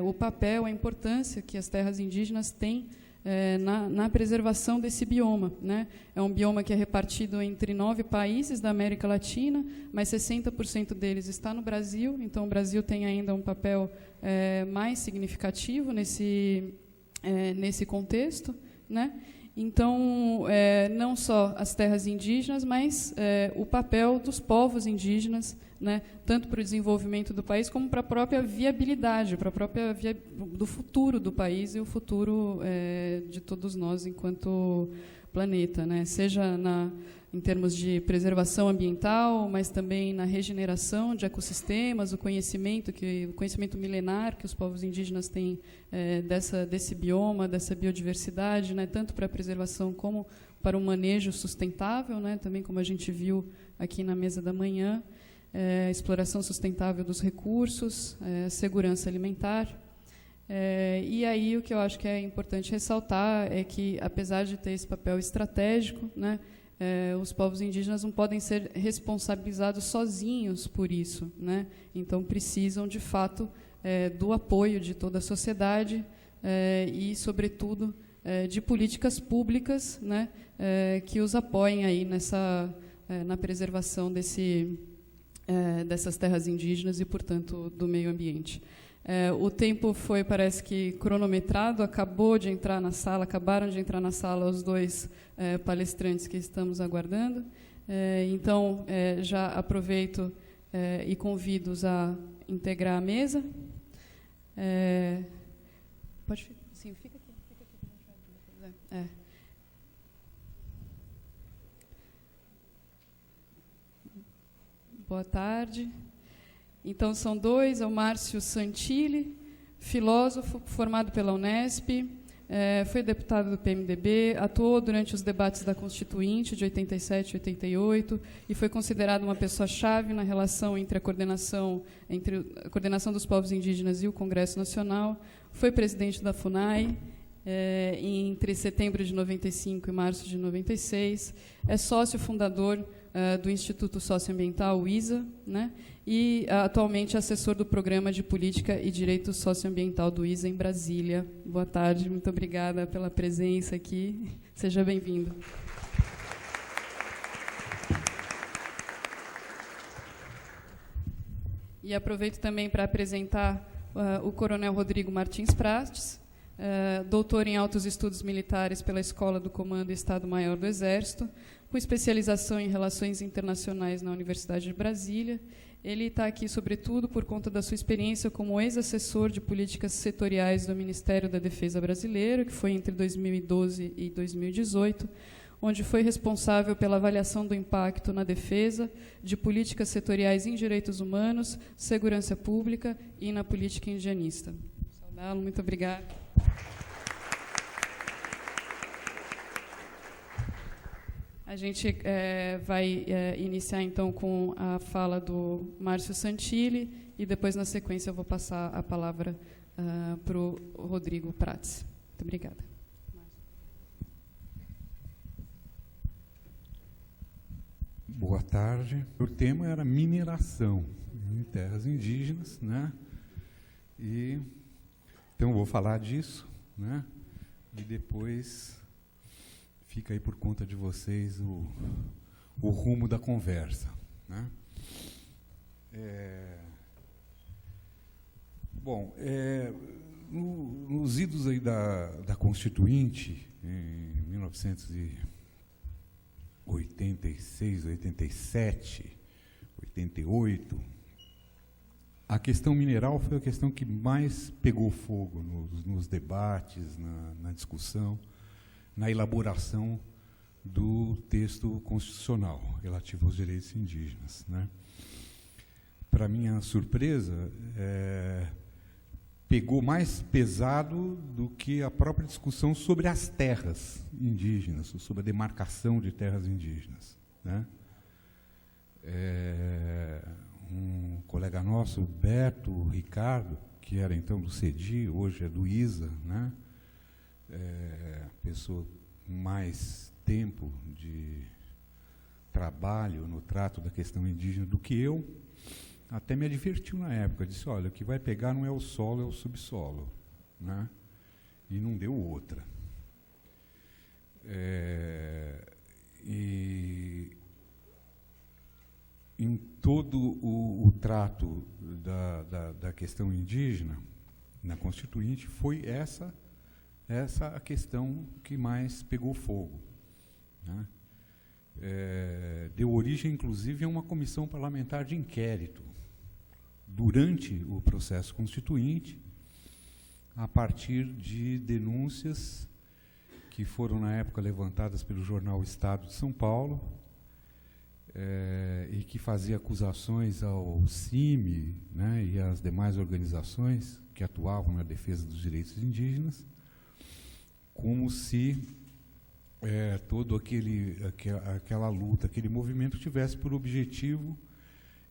Speaker 1: o papel, a importância que as terras indígenas têm na preservação desse bioma, né? É um bioma que é repartido entre 9 países da América Latina, mas 60% deles está no Brasil, então o Brasil tem ainda um papel mais significativo nesse contexto, né? Então, não só as terras indígenas, mas o papel dos povos indígenas, né, tanto para o desenvolvimento do país como para a própria viabilidade, para a própria do futuro do país e o futuro de todos nós enquanto planeta, né, seja em termos de preservação ambiental, mas também na regeneração de ecossistemas, o conhecimento milenar que os povos indígenas têm desse bioma, dessa biodiversidade, né, tanto para a preservação como para o manejo sustentável, né, também como a gente viu aqui na mesa da manhã, exploração sustentável dos recursos, segurança alimentar. E aí o que eu acho que é importante ressaltar é que, apesar de ter esse papel estratégico, né, os povos indígenas não podem ser responsabilizados sozinhos por isso, né? Então precisam de fato do apoio de toda a sociedade e, sobretudo, de políticas públicas, né, que os apoiem aí na preservação dessas terras indígenas e, portanto, do meio ambiente. O tempo foi, parece que, cronometrado, acabaram de entrar na sala os dois palestrantes que estamos aguardando. Então, já aproveito e convido-os a integrar a mesa. Pode ficar? Sim, fica aqui. Boa tarde. Então, são dois, é o Márcio Santilli, filósofo formado pela Unesp, foi deputado do PMDB, atuou durante os debates da Constituinte de 87 e 88 e foi considerado uma pessoa-chave na relação entre a coordenação dos povos indígenas e o Congresso Nacional, foi presidente da FUNAI entre setembro de 95 e março de 96, é sócio fundador do Instituto Socioambiental, o ISA, né? E atualmente assessor do Programa de Política e Direito Socioambiental do ISA em Brasília. Boa tarde, muito obrigada pela presença aqui. Seja bem-vindo. E aproveito também para apresentar o Coronel Rodrigo Martins Prates, doutor em Altos Estudos Militares pela Escola do Comando e Estado-Maior do Exército, com especialização em Relações Internacionais na Universidade de Brasília. Ele está aqui, sobretudo, por conta da sua experiência como ex-assessor de políticas setoriais do Ministério da Defesa brasileiro, que foi entre 2012 e 2018, onde foi responsável pela avaliação do impacto na defesa de políticas setoriais em direitos humanos, segurança pública e na política indianista. Saudá-lo, muito obrigada. A gente vai iniciar, então, com a fala do Márcio Santilli e depois, na sequência, eu vou passar a palavra para o Rodrigo Prates. Muito obrigada.
Speaker 3: Boa tarde. O tema era mineração em terras indígenas, né? E então eu vou falar disso, né? E depois fica aí por conta de vocês o rumo da conversa, né? Nos idos aí da Constituinte, em 1986, 87, 88, a questão mineral foi a questão que mais pegou fogo nos debates, na discussão, na elaboração do texto constitucional relativo aos direitos indígenas, né? Para minha surpresa, pegou mais pesado do que a própria discussão sobre as terras indígenas, sobre a demarcação de terras indígenas, né? Um colega nosso, Beto Ricardo, que era então do CEDI, hoje é do ISA, né? Pessoa com mais tempo de trabalho no trato da questão indígena do que eu, até me advertiu na época, disse, olha, o que vai pegar não é o solo, é o subsolo, né? E não deu outra. E em todo o trato da questão indígena, na Constituinte, foi essa a questão que mais pegou fogo, né? Deu origem, inclusive, a uma comissão parlamentar de inquérito durante o processo constituinte, a partir de denúncias que foram, na época, levantadas pelo jornal Estado de São Paulo, e que fazia acusações ao CIMI, né, e às demais organizações que atuavam na defesa dos direitos indígenas, como se todo aquela luta, aquele movimento tivesse por objetivo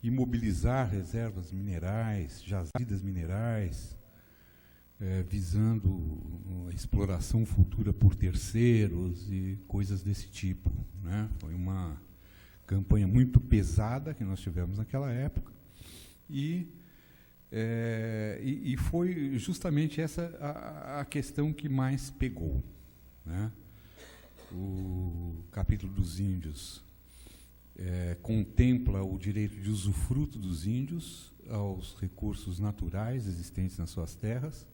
Speaker 3: imobilizar reservas minerais, jazidas minerais, visando a exploração futura por terceiros e coisas desse tipo, né? Foi uma campanha muito pesada que nós tivemos naquela época e foi justamente essa a questão que mais pegou, né? O capítulo dos índios contempla o direito de usufruto dos índios aos recursos naturais existentes nas suas terras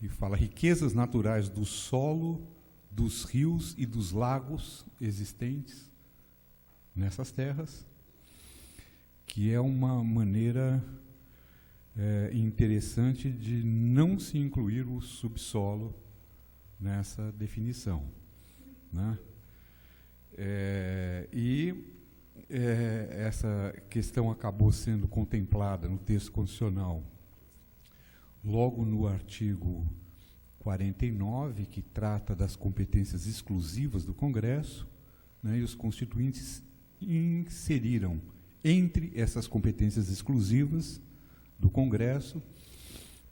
Speaker 3: e fala riquezas naturais do solo, dos rios e dos lagos existentes nessas terras, que é uma maneira interessante de não se incluir o subsolo nessa definição, né? Essa questão acabou sendo contemplada no texto constitucional logo no artigo 49, que trata das competências exclusivas do Congresso, né, e os constituintes inseriram entre essas competências exclusivas do Congresso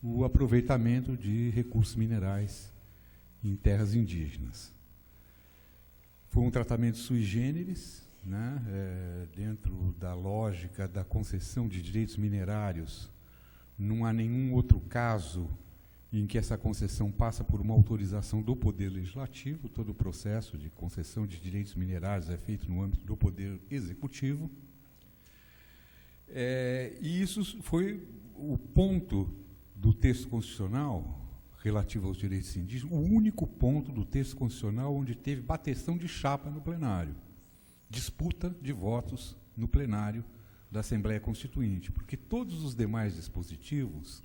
Speaker 3: o aproveitamento de recursos minerais em terras indígenas. Foi um tratamento sui generis, né, dentro da lógica da concessão de direitos minerários, não há nenhum outro caso em que essa concessão passa por uma autorização do Poder Legislativo. Todo o processo de concessão de direitos minerários é feito no âmbito do Poder Executivo. E isso foi o ponto do texto constitucional relativo aos direitos indígenas, o único ponto do texto constitucional onde teve bateção de chapa no plenário, disputa de votos no plenário da Assembleia Constituinte, porque todos os demais dispositivos,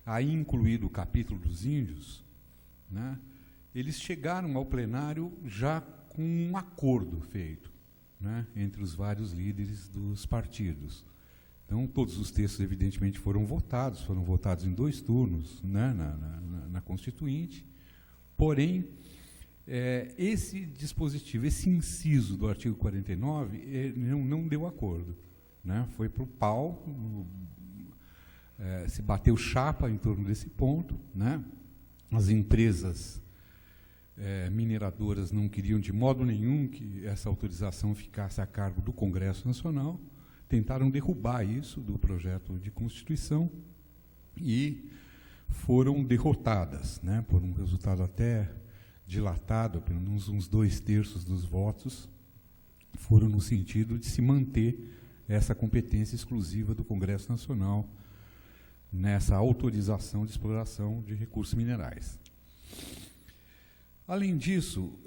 Speaker 3: aí incluído o capítulo dos índios, né, eles chegaram ao plenário já com um acordo feito, né, entre os vários líderes dos partidos. Então, todos os textos, evidentemente, foram votados em 2 turnos, né, na Constituinte, porém, esse dispositivo, esse inciso do artigo 49, não deu acordo, né, foi para o pau, se bateu chapa em torno desse ponto, né, as empresas mineradoras não queriam de modo nenhum que essa autorização ficasse a cargo do Congresso Nacional, tentaram derrubar isso do projeto de Constituição e foram derrotadas, né, por um resultado até dilatado, pelo menos uns 2/3 dos votos foram no sentido de se manter essa competência exclusiva do Congresso Nacional nessa autorização de exploração de recursos minerais. Além disso,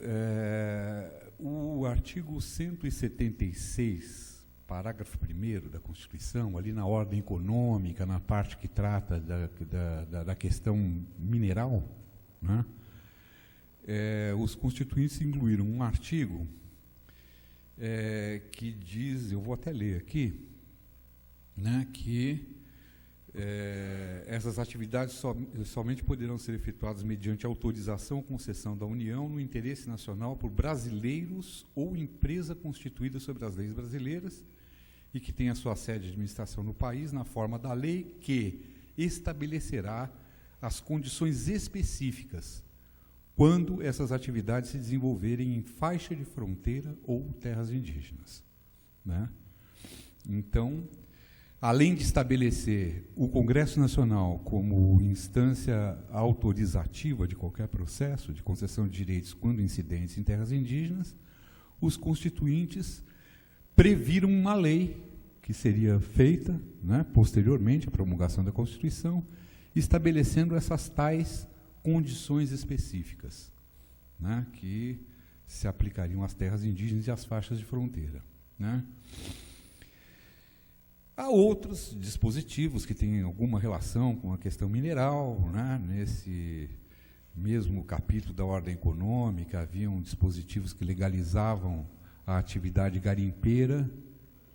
Speaker 3: o artigo 176, parágrafo 1º da Constituição, ali na ordem econômica, na parte que trata da questão mineral, né, os constituintes incluíram um artigo que diz, eu vou até ler aqui, né, que essas atividades somente poderão ser efetuadas mediante autorização ou concessão da União no interesse nacional por brasileiros ou empresa constituída sobre as leis brasileiras e que tenha sua sede de administração no país, na forma da lei que estabelecerá as condições específicas quando essas atividades se desenvolverem em faixa de fronteira ou terras indígenas, né? Então, além de estabelecer o Congresso Nacional como instância autorizativa de qualquer processo de concessão de direitos quando incidentes em terras indígenas, os constituintes previram uma lei que seria feita, né, posteriormente à promulgação da Constituição, estabelecendo essas tais condições específicas, né, que se aplicariam às terras indígenas e às faixas de fronteira, né. Há outros dispositivos que têm alguma relação com a questão mineral, né, nesse mesmo capítulo da ordem econômica, haviam dispositivos que legalizavam a atividade garimpeira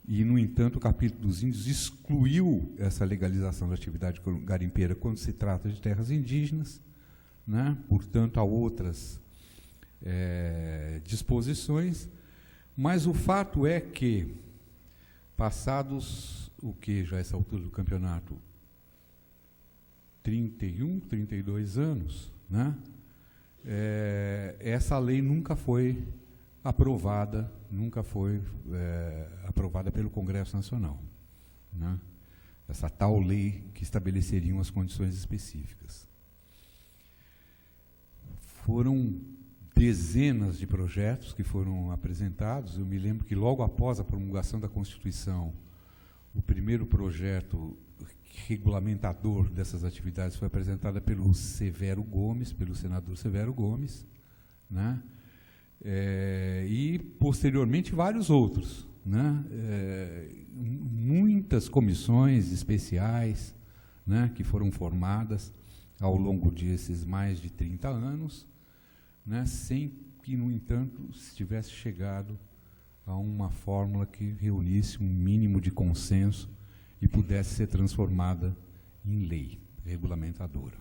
Speaker 3: e, no entanto, o capítulo dos índios excluiu essa legalização da atividade garimpeira quando se trata de terras indígenas, né? Portanto, há outras disposições, mas o fato é que, passados o que já essa altura do campeonato, 32 anos, né? Essa lei nunca foi aprovada pelo Congresso Nacional, né? Essa tal lei que estabeleceria as condições específicas. Foram dezenas de projetos que foram apresentados. Eu me lembro que logo após a promulgação da Constituição, o primeiro projeto regulamentador dessas atividades foi apresentado pelo senador Severo Gomes, né? E, posteriormente, vários outros, né? Muitas comissões especiais, né, que foram formadas ao longo desses mais de 30 anos, né, sem que, no entanto, se tivesse chegado a uma fórmula que reunisse um mínimo de consenso e pudesse ser transformada em lei regulamentadora.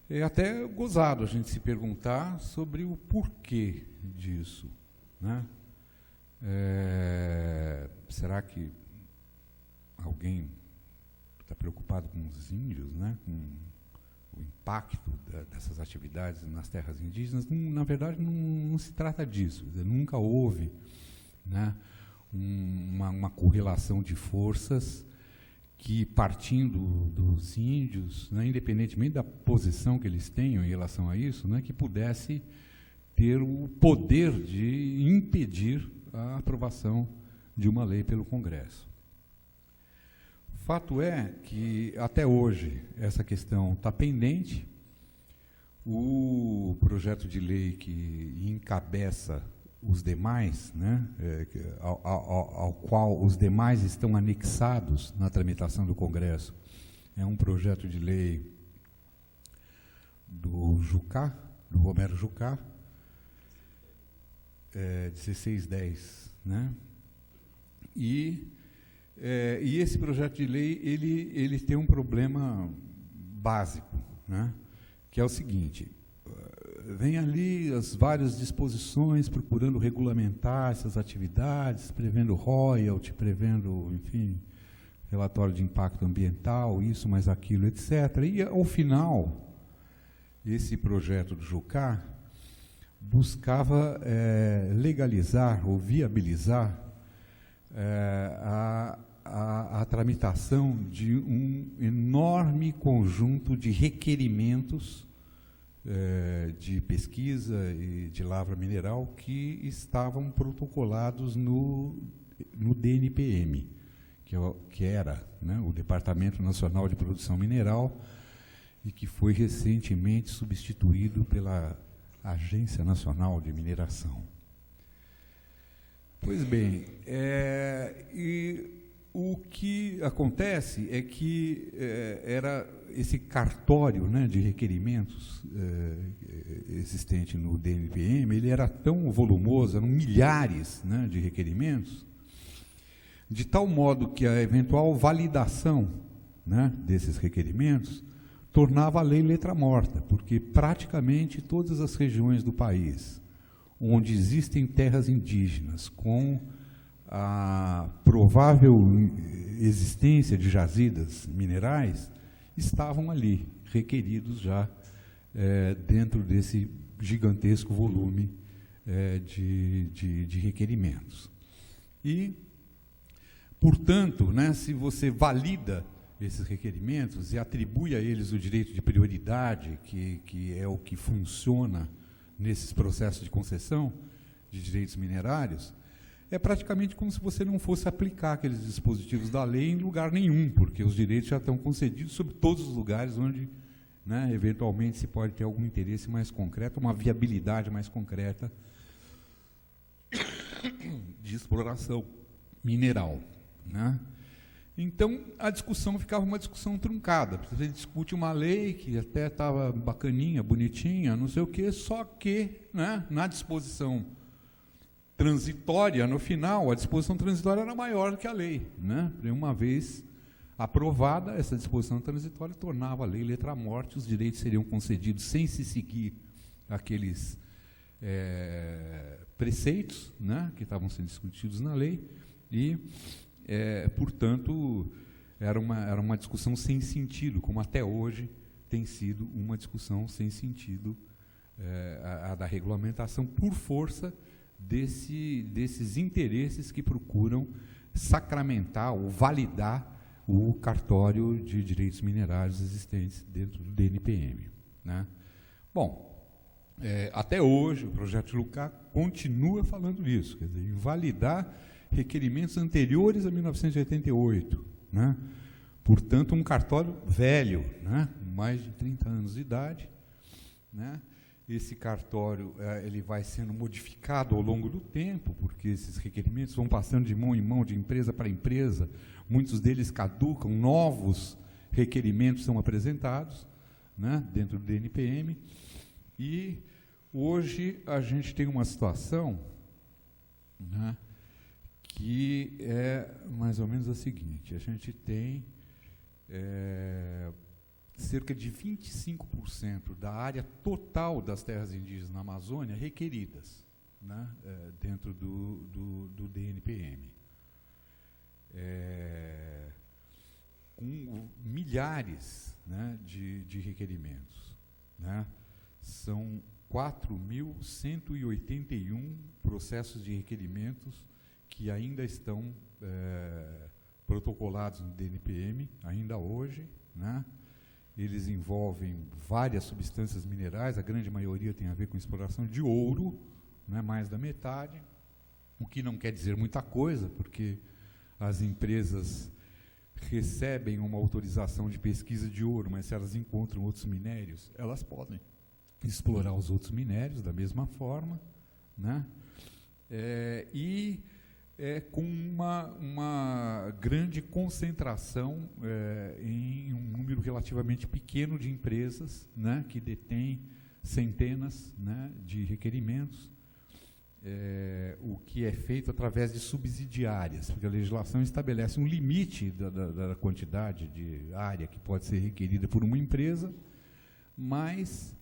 Speaker 3: É até gozado a gente se perguntar sobre o porquê disso, né? Será que alguém está preocupado com os índios, né? Com o impacto dessas atividades nas terras indígenas, na verdade, não se trata disso. Quer dizer, nunca houve, né, uma correlação de forças que, partindo dos índios, né, independentemente da posição que eles tenham em relação a isso, né, que pudesse ter o poder de impedir a aprovação de uma lei pelo Congresso. Fato é que, até hoje, essa questão está pendente. O projeto de lei que encabeça os demais, né, ao qual os demais estão anexados na tramitação do Congresso, é um projeto de lei do Jucá, do Romero Jucá, 1610, né? E esse projeto de lei ele tem um problema básico, né? Que é o seguinte: vem ali as várias disposições procurando regulamentar essas atividades, prevendo royalty, prevendo, enfim, relatório de impacto ambiental, isso, mais aquilo, etc. E, ao final, esse projeto do Jucá buscava legalizar ou viabilizar a tramitação de um enorme conjunto de requerimentos de pesquisa e de lavra mineral que estavam protocolados no DNPM, que era, né, o Departamento Nacional de Produção Mineral, e que foi recentemente substituído pela Agência Nacional de Mineração. Pois bem, e o que acontece é que era esse cartório, né, de requerimentos existente no DNPM, ele era tão volumoso, eram milhares, né, de requerimentos, de tal modo que a eventual validação, né, desses requerimentos tornava a lei letra morta, porque praticamente todas as regiões do país onde existem terras indígenas com a provável existência de jazidas minerais estavam ali, requeridos já dentro desse gigantesco volume de requerimentos. E, portanto, né, se você valida esses requerimentos e atribui a eles o direito de prioridade, que é o que funciona nesses processos de concessão de direitos minerários, é praticamente como se você não fosse aplicar aqueles dispositivos da lei em lugar nenhum, porque os direitos já estão concedidos sobre todos os lugares onde, né, eventualmente se pode ter algum interesse mais concreto, uma viabilidade mais concreta de exploração mineral, né? Então, a discussão ficava uma discussão truncada. Você discute uma lei que até estava bacaninha, bonitinha, não sei o quê, só que, né, na disposição transitória, no final, a disposição transitória era maior do que a lei, né? Uma vez aprovada, essa disposição transitória tornava a lei letra morta, os direitos seriam concedidos sem se seguir aqueles preceitos, né, que estavam sendo discutidos na lei, e portanto, era uma discussão sem sentido, como até hoje tem sido uma discussão sem sentido a da regulamentação, por força desses interesses que procuram sacramentar ou validar o cartório de direitos minerários existentes dentro do DNPM, né? Bom, até hoje o projeto de Jucá continua falando nisso, quer dizer, invalidar requerimentos anteriores a 1988, né? Portanto, um cartório velho, né, mais de 30 anos de idade, né? Esse cartório ele vai sendo modificado ao longo do tempo, porque esses requerimentos vão passando de mão em mão, de empresa para empresa, muitos deles caducam, novos requerimentos são apresentados, né, dentro do DNPM, e hoje a gente tem uma situação, né, que é mais ou menos a seguinte: a gente tem cerca de 25% da área total das terras indígenas na Amazônia requeridas, né, dentro do DNPM. Com milhares, né, de requerimentos. Né? São 4.181 processos de requerimentos que ainda estão protocolados no DNPM, ainda hoje. Né? Eles envolvem várias substâncias minerais, a grande maioria tem a ver com exploração de ouro, né, mais da metade, o que não quer dizer muita coisa, porque as empresas recebem uma autorização de pesquisa de ouro, mas se elas encontram outros minérios, elas podem explorar os outros minérios da mesma forma, né? Com uma grande concentração em um número relativamente pequeno de empresas, né, que detêm centenas, né, de requerimentos, o que é feito através de subsidiárias, porque a legislação estabelece um limite da quantidade de área que pode ser requerida por uma empresa, mas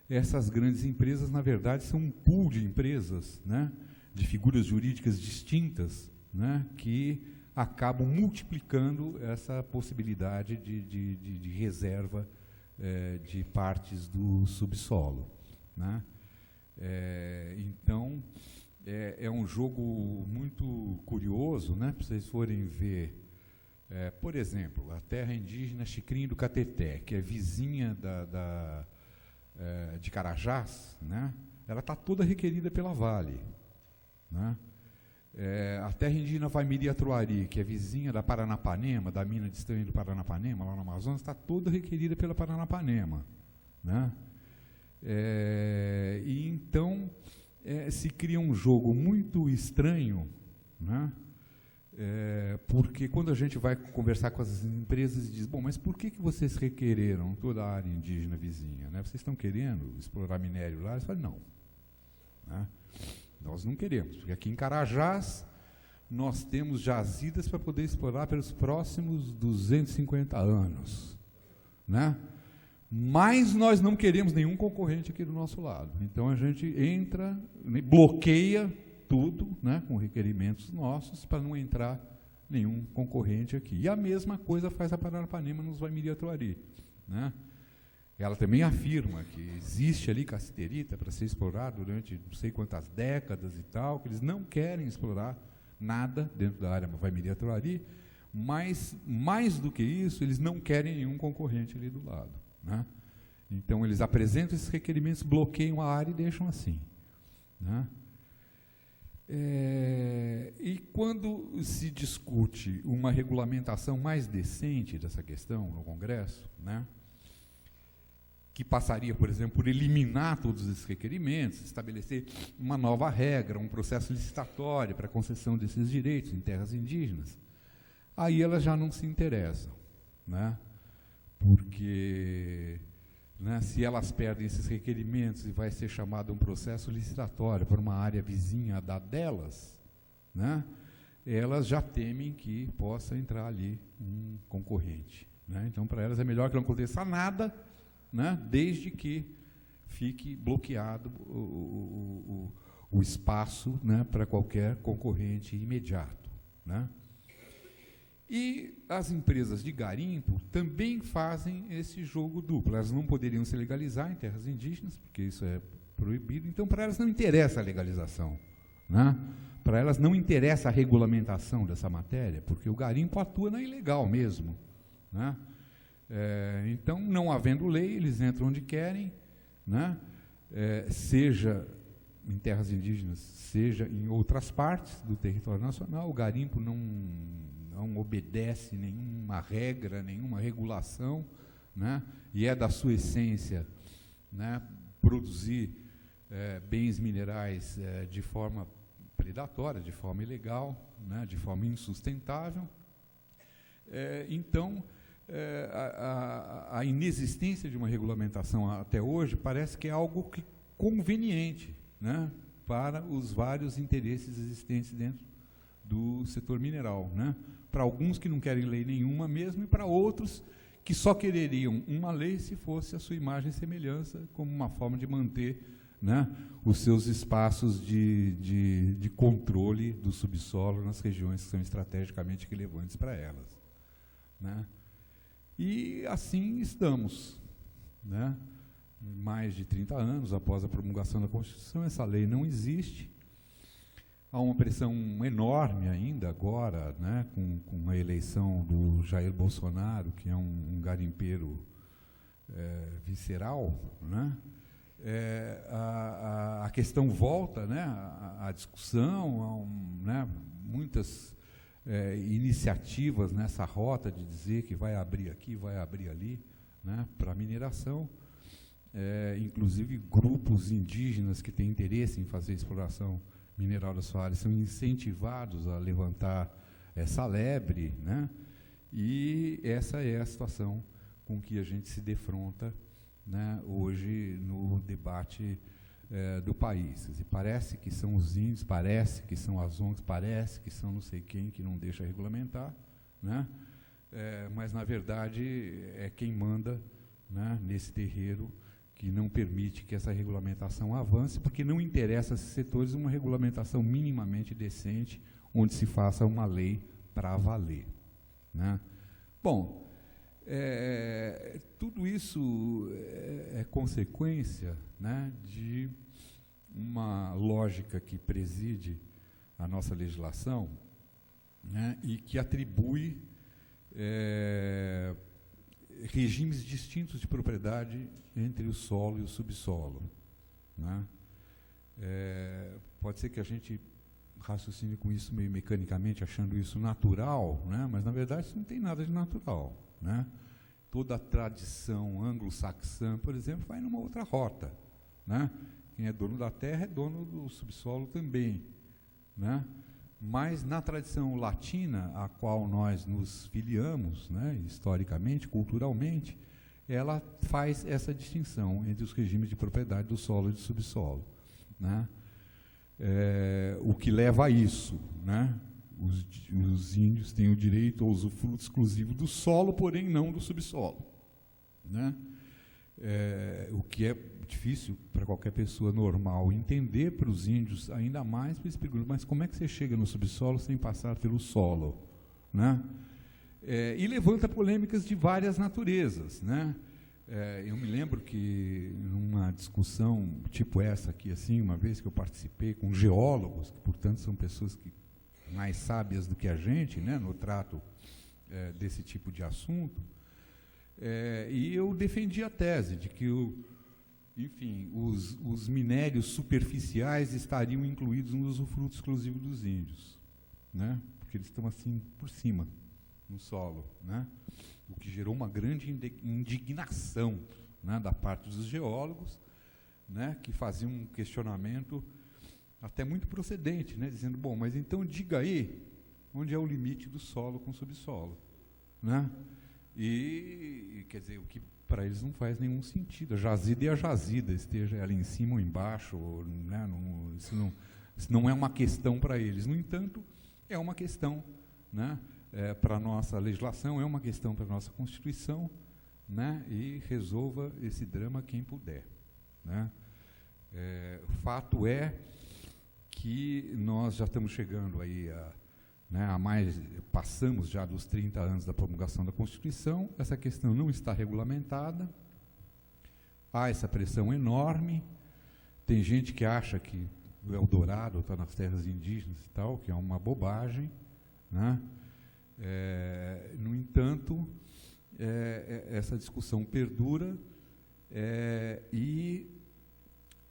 Speaker 3: essas grandes empresas, na verdade, são um pool de empresas, né, de figuras jurídicas distintas, né, que acabam multiplicando essa possibilidade de reserva de partes do subsolo. Né. Então, é um jogo muito curioso, né, para vocês forem ver. Por exemplo, a terra indígena Xicrim do Cateté, que é vizinha de Carajás, né, ela está toda requerida pela Vale. Né? A terra indígena Vaimiri-Atruari, que é vizinha da Paranapanema, da mina de estanho do Paranapanema, lá no Amazonas, está toda requerida pela Paranapanema. Né? E então se cria um jogo muito estranho, né? Porque quando a gente vai conversar com as empresas e diz, bom, mas por que vocês requereram toda a área indígena vizinha? Né? Vocês estão querendo explorar minério lá? Eles falam, não. Né? Nós não queremos, porque aqui em Carajás nós temos jazidas para poder explorar pelos próximos 250 anos. Né? Mas nós não queremos nenhum concorrente aqui do nosso lado. Então a gente entra, bloqueia tudo, né, com requerimentos nossos, para não entrar nenhum concorrente aqui. E a mesma coisa faz a Paranapanema nos Vaimiri-Atruari. Né? Ela também afirma que existe ali cassiterita para ser explorada durante não sei quantas décadas e tal, que eles não querem explorar nada dentro da área Vaimiri-Atruari, mas, mais do que isso, eles não querem nenhum concorrente ali do lado. Né? Então, eles apresentam esses requerimentos, bloqueiam a área e deixam assim. Né? E quando se discute uma regulamentação mais decente dessa questão no Congresso, né, que passaria, por exemplo, por eliminar todos esses requerimentos, estabelecer uma nova regra, um processo licitatório para a concessão desses direitos em terras indígenas, aí elas já não se interessam, né, porque, né, se elas perdem esses requerimentos e vai ser chamado um processo licitatório para uma área vizinha da delas, né, elas já temem que possa entrar ali um concorrente. Né? Então, para elas é melhor que não aconteça nada, né, desde que fique bloqueado o espaço, né, para qualquer concorrente imediato. Né? E as empresas de garimpo também fazem esse jogo duplo. Elas não poderiam se legalizar em terras indígenas, porque isso é proibido, então para elas não interessa a legalização. Né? Para elas não interessa a regulamentação dessa matéria, porque o garimpo atua na ilegal mesmo. Né? Então, não havendo lei, eles entram onde querem, né? Seja em terras indígenas, seja em outras partes do território nacional. O garimpo não obedece nenhuma regra, nenhuma regulação, né? E é da sua essência, né, produzir bens minerais de forma predatória, de forma ilegal, né, de forma insustentável. Então, a inexistência de uma regulamentação até hoje parece que é algo conveniente, né, para os vários interesses existentes dentro do setor mineral. Né? Para alguns que não querem lei nenhuma mesmo, e para outros que só quereriam uma lei se fosse a sua imagem e semelhança, como uma forma de manter, né, os seus espaços de controle do subsolo nas regiões que são estrategicamente relevantes para elas. Né? E assim estamos, né? Mais de 30 anos após a promulgação da Constituição, essa lei não existe. Há uma pressão enorme ainda agora, né, com a eleição do Jair Bolsonaro, que é um garimpeiro visceral, né? A questão volta, né, à discussão, né, muitas iniciativas nessa rota de dizer que vai abrir aqui, vai abrir ali, né, para mineração. Inclusive grupos indígenas que têm interesse em fazer exploração mineral da sua área são incentivados a levantar essa lebre, né? E essa é a situação com que a gente se defronta, né, hoje no debate do país. E parece que são os índios, parece que são as ONGs, parece que são não sei quem que não deixa regulamentar, né? Mas, na verdade, é quem manda, né, nesse terreiro, que não permite que essa regulamentação avance, porque não interessa a esses setores uma regulamentação minimamente decente, onde se faça uma lei para valer, né? Bom, tudo isso é consequência, né, de uma lógica que preside a nossa legislação, né, e que atribui regimes distintos de propriedade entre o solo e o subsolo, né? Pode ser que a gente raciocine com isso meio mecanicamente, achando isso natural, né? Mas, na verdade, isso não tem nada de natural, né? Toda a tradição anglo-saxã, por exemplo, vai numa outra rota, né? Quem é dono da terra é dono do subsolo também, né? Mas na tradição latina, a qual nós nos filiamos, né, historicamente, culturalmente, ela faz essa distinção entre os regimes de propriedade do solo e do subsolo, né? O que leva a isso, né? Os índios têm o direito ao usufruto exclusivo do solo, porém não do subsolo, né? O que é difícil para qualquer pessoa normal entender, para os índios ainda mais, porque eles perguntam, mas como é que você chega no subsolo sem passar pelo solo, né? E levanta polêmicas de várias naturezas, né? Eu me lembro que numa discussão tipo essa aqui, assim, uma vez que eu participei com geólogos, que portanto são pessoas que mais sábias do que a gente, né, no trato desse tipo de assunto, e eu defendi a tese de que enfim, os minérios superficiais estariam incluídos no usufruto exclusivo dos índios, né? Porque eles estão assim por cima, no solo, né? O que gerou uma grande indignação, né, da parte dos geólogos, né, que faziam um questionamento até muito procedente, né, dizendo, bom, mas então diga aí onde é o limite do solo com o subsolo, né? E quer dizer, o que para eles não faz nenhum sentido. A jazida é a jazida, esteja ela em cima ou embaixo, né, isso não é uma questão para eles. No entanto, é uma questão, né, para a nossa legislação, é uma questão para a nossa Constituição, né, e resolva esse drama quem puder, né. O fato é que nós já estamos chegando aí passamos já dos 30 anos da promulgação da Constituição, essa questão não está regulamentada, há essa pressão enorme, tem gente que acha que o Eldorado está nas terras indígenas e tal, que é uma bobagem, né? No entanto, essa discussão perdura e,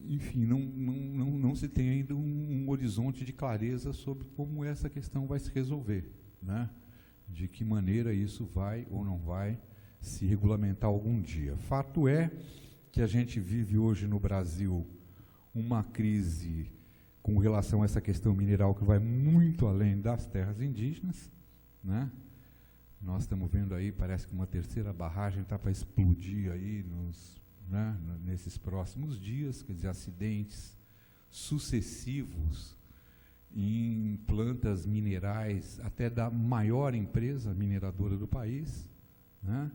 Speaker 3: enfim, não se tem ainda um horizonte de clareza sobre como essa questão vai se resolver, né? De que maneira isso vai ou não vai se regulamentar algum dia. Fato é que a gente vive hoje no Brasil uma crise com relação a essa questão mineral que vai muito além das terras indígenas, né? Nós estamos vendo aí, parece que uma terceira barragem está para explodir aí nesses próximos dias, quer dizer, acidentes sucessivos em plantas minerais, até da maior empresa mineradora do país, né?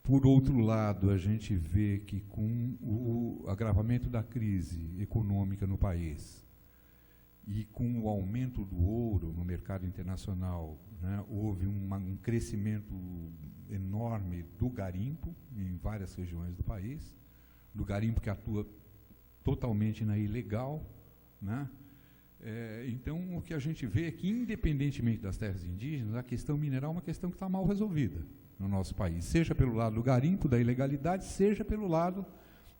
Speaker 3: Por outro lado, a gente vê que com o agravamento da crise econômica no país e com o aumento do ouro no mercado internacional, né, houve um crescimento enorme do garimpo em várias regiões do país, do garimpo que atua totalmente na ilegal, né? Então, o que a gente vê é que, independentemente das terras indígenas, a questão mineral é uma questão que está mal resolvida no nosso país, seja pelo lado do garimpo, da ilegalidade, seja pelo lado,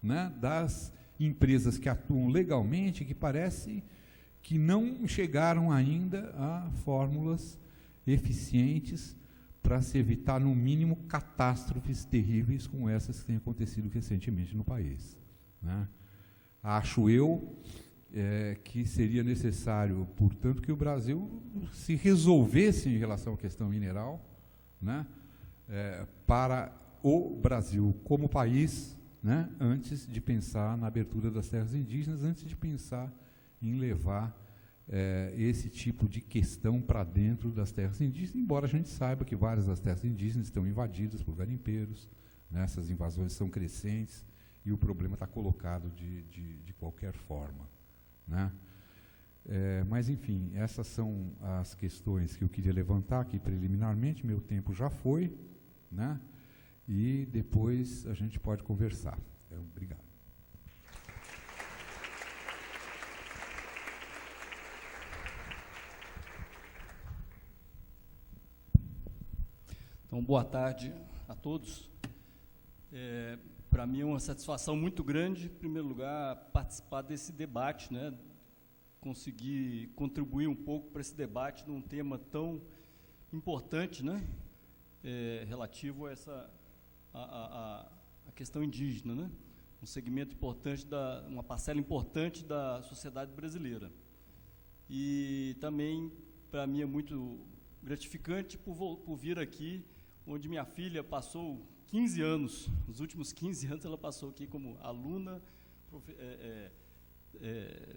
Speaker 3: né, das empresas que atuam legalmente, que parece que não chegaram ainda a fórmulas eficientes para se evitar, no mínimo, catástrofes terríveis como essas que têm acontecido recentemente no país, né? Acho eu que seria necessário, portanto, que o Brasil se resolvesse em relação à questão mineral, né, para o Brasil como país, né, antes de pensar na abertura das terras indígenas, antes de pensar em levar esse tipo de questão para dentro das terras indígenas, embora a gente saiba que várias das terras indígenas estão invadidas por garimpeiros, né, essas invasões são crescentes e o problema está colocado de qualquer forma, né? Mas, enfim, essas são as questões que eu queria levantar aqui preliminarmente, meu tempo já foi, né? E depois a gente pode conversar. Obrigado.
Speaker 4: Então, boa tarde a todos. Para mim é uma satisfação muito grande, em primeiro lugar, participar desse debate, né? Conseguir contribuir um pouco para esse debate num tema tão importante, né? Relativo a a questão indígena, né? Um segmento importante, uma parcela importante da sociedade brasileira. E também, para mim, é muito gratificante por vir aqui, onde minha filha passou 15 anos, os últimos 15 anos ela passou aqui como aluna,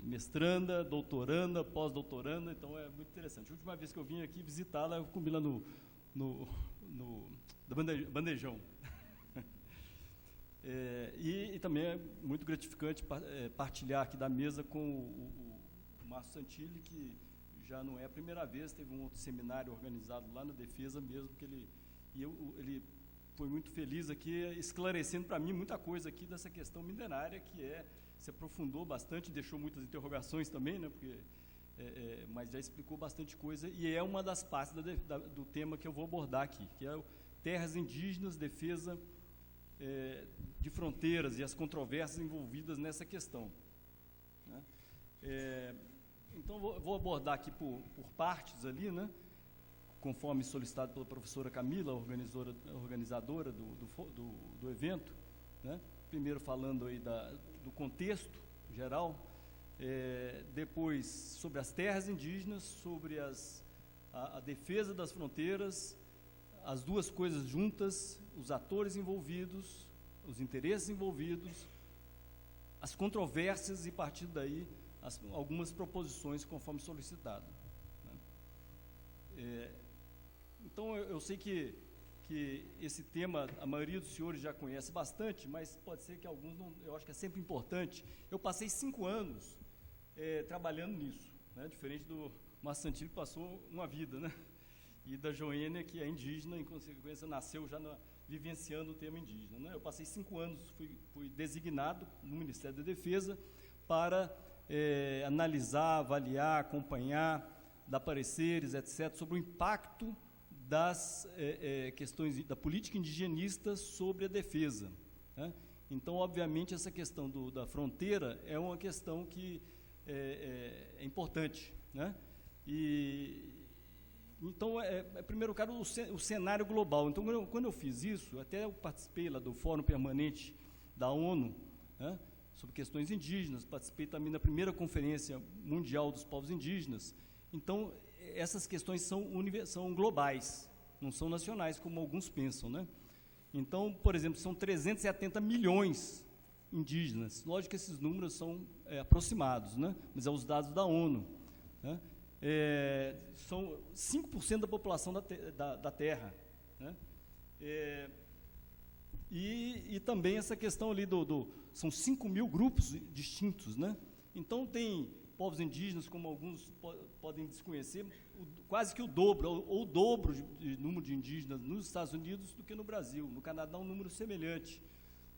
Speaker 4: mestranda, doutoranda, pós-doutoranda, então é muito interessante. A última vez que eu vim aqui visitá-la, eu comi lá no bandejão. E também é muito gratificante partilhar aqui da mesa com o Márcio Santilli, que já não é a primeira vez, teve um outro seminário organizado lá na Defesa mesmo, que ele foi muito feliz aqui, esclarecendo para mim muita coisa aqui dessa questão minerária, que se aprofundou bastante, deixou muitas interrogações também, né, porque, mas já explicou bastante coisa, e é uma das partes do tema que eu vou abordar aqui, que é terras indígenas, defesa de fronteiras e as controvérsias envolvidas nessa questão, né? Então, vou abordar aqui por partes ali, né, conforme solicitado pela professora Camila, organizadora do evento, né? Primeiro falando aí do contexto geral, depois sobre as terras indígenas, sobre a defesa das fronteiras, as duas coisas juntas, os atores envolvidos, os interesses envolvidos, as controvérsias e, a partir daí, algumas proposições conforme solicitado, né? Então, eu sei que esse tema, a maioria dos senhores já conhece bastante, mas pode ser que alguns não, eu acho que é sempre importante. Eu passei 5 anos trabalhando nisso, né? Diferente do Márcio Santilli, que passou uma vida, né? E da Joênia, que é indígena, em consequência nasceu já vivenciando o tema indígena, né? Eu passei 5 anos, fui designado no Ministério da Defesa para analisar, avaliar, acompanhar, dar pareceres, etc., sobre o impacto das questões da política indigenista sobre a defesa, né? Então, obviamente, essa questão da fronteira é uma questão que é importante, né? Então, primeiro, cara, o cenário global. Então, quando eu fiz isso, até eu participei lá do Fórum Permanente da ONU, né, sobre questões indígenas, participei também da primeira Conferência Mundial dos Povos Indígenas. Então, essas questões são globais, não são nacionais, como alguns pensam, né? Então, por exemplo, são 370 milhões indígenas. Lógico que esses números são aproximados, né? Mas é os dados da ONU, né? São 5% da população da Terra, né? E também essa questão ali são 5 mil grupos distintos, né? Então, tem povos indígenas, como alguns podem desconhecer, quase que o dobro, ou o dobro de número de indígenas nos Estados Unidos do que no Brasil. No Canadá, um número semelhante,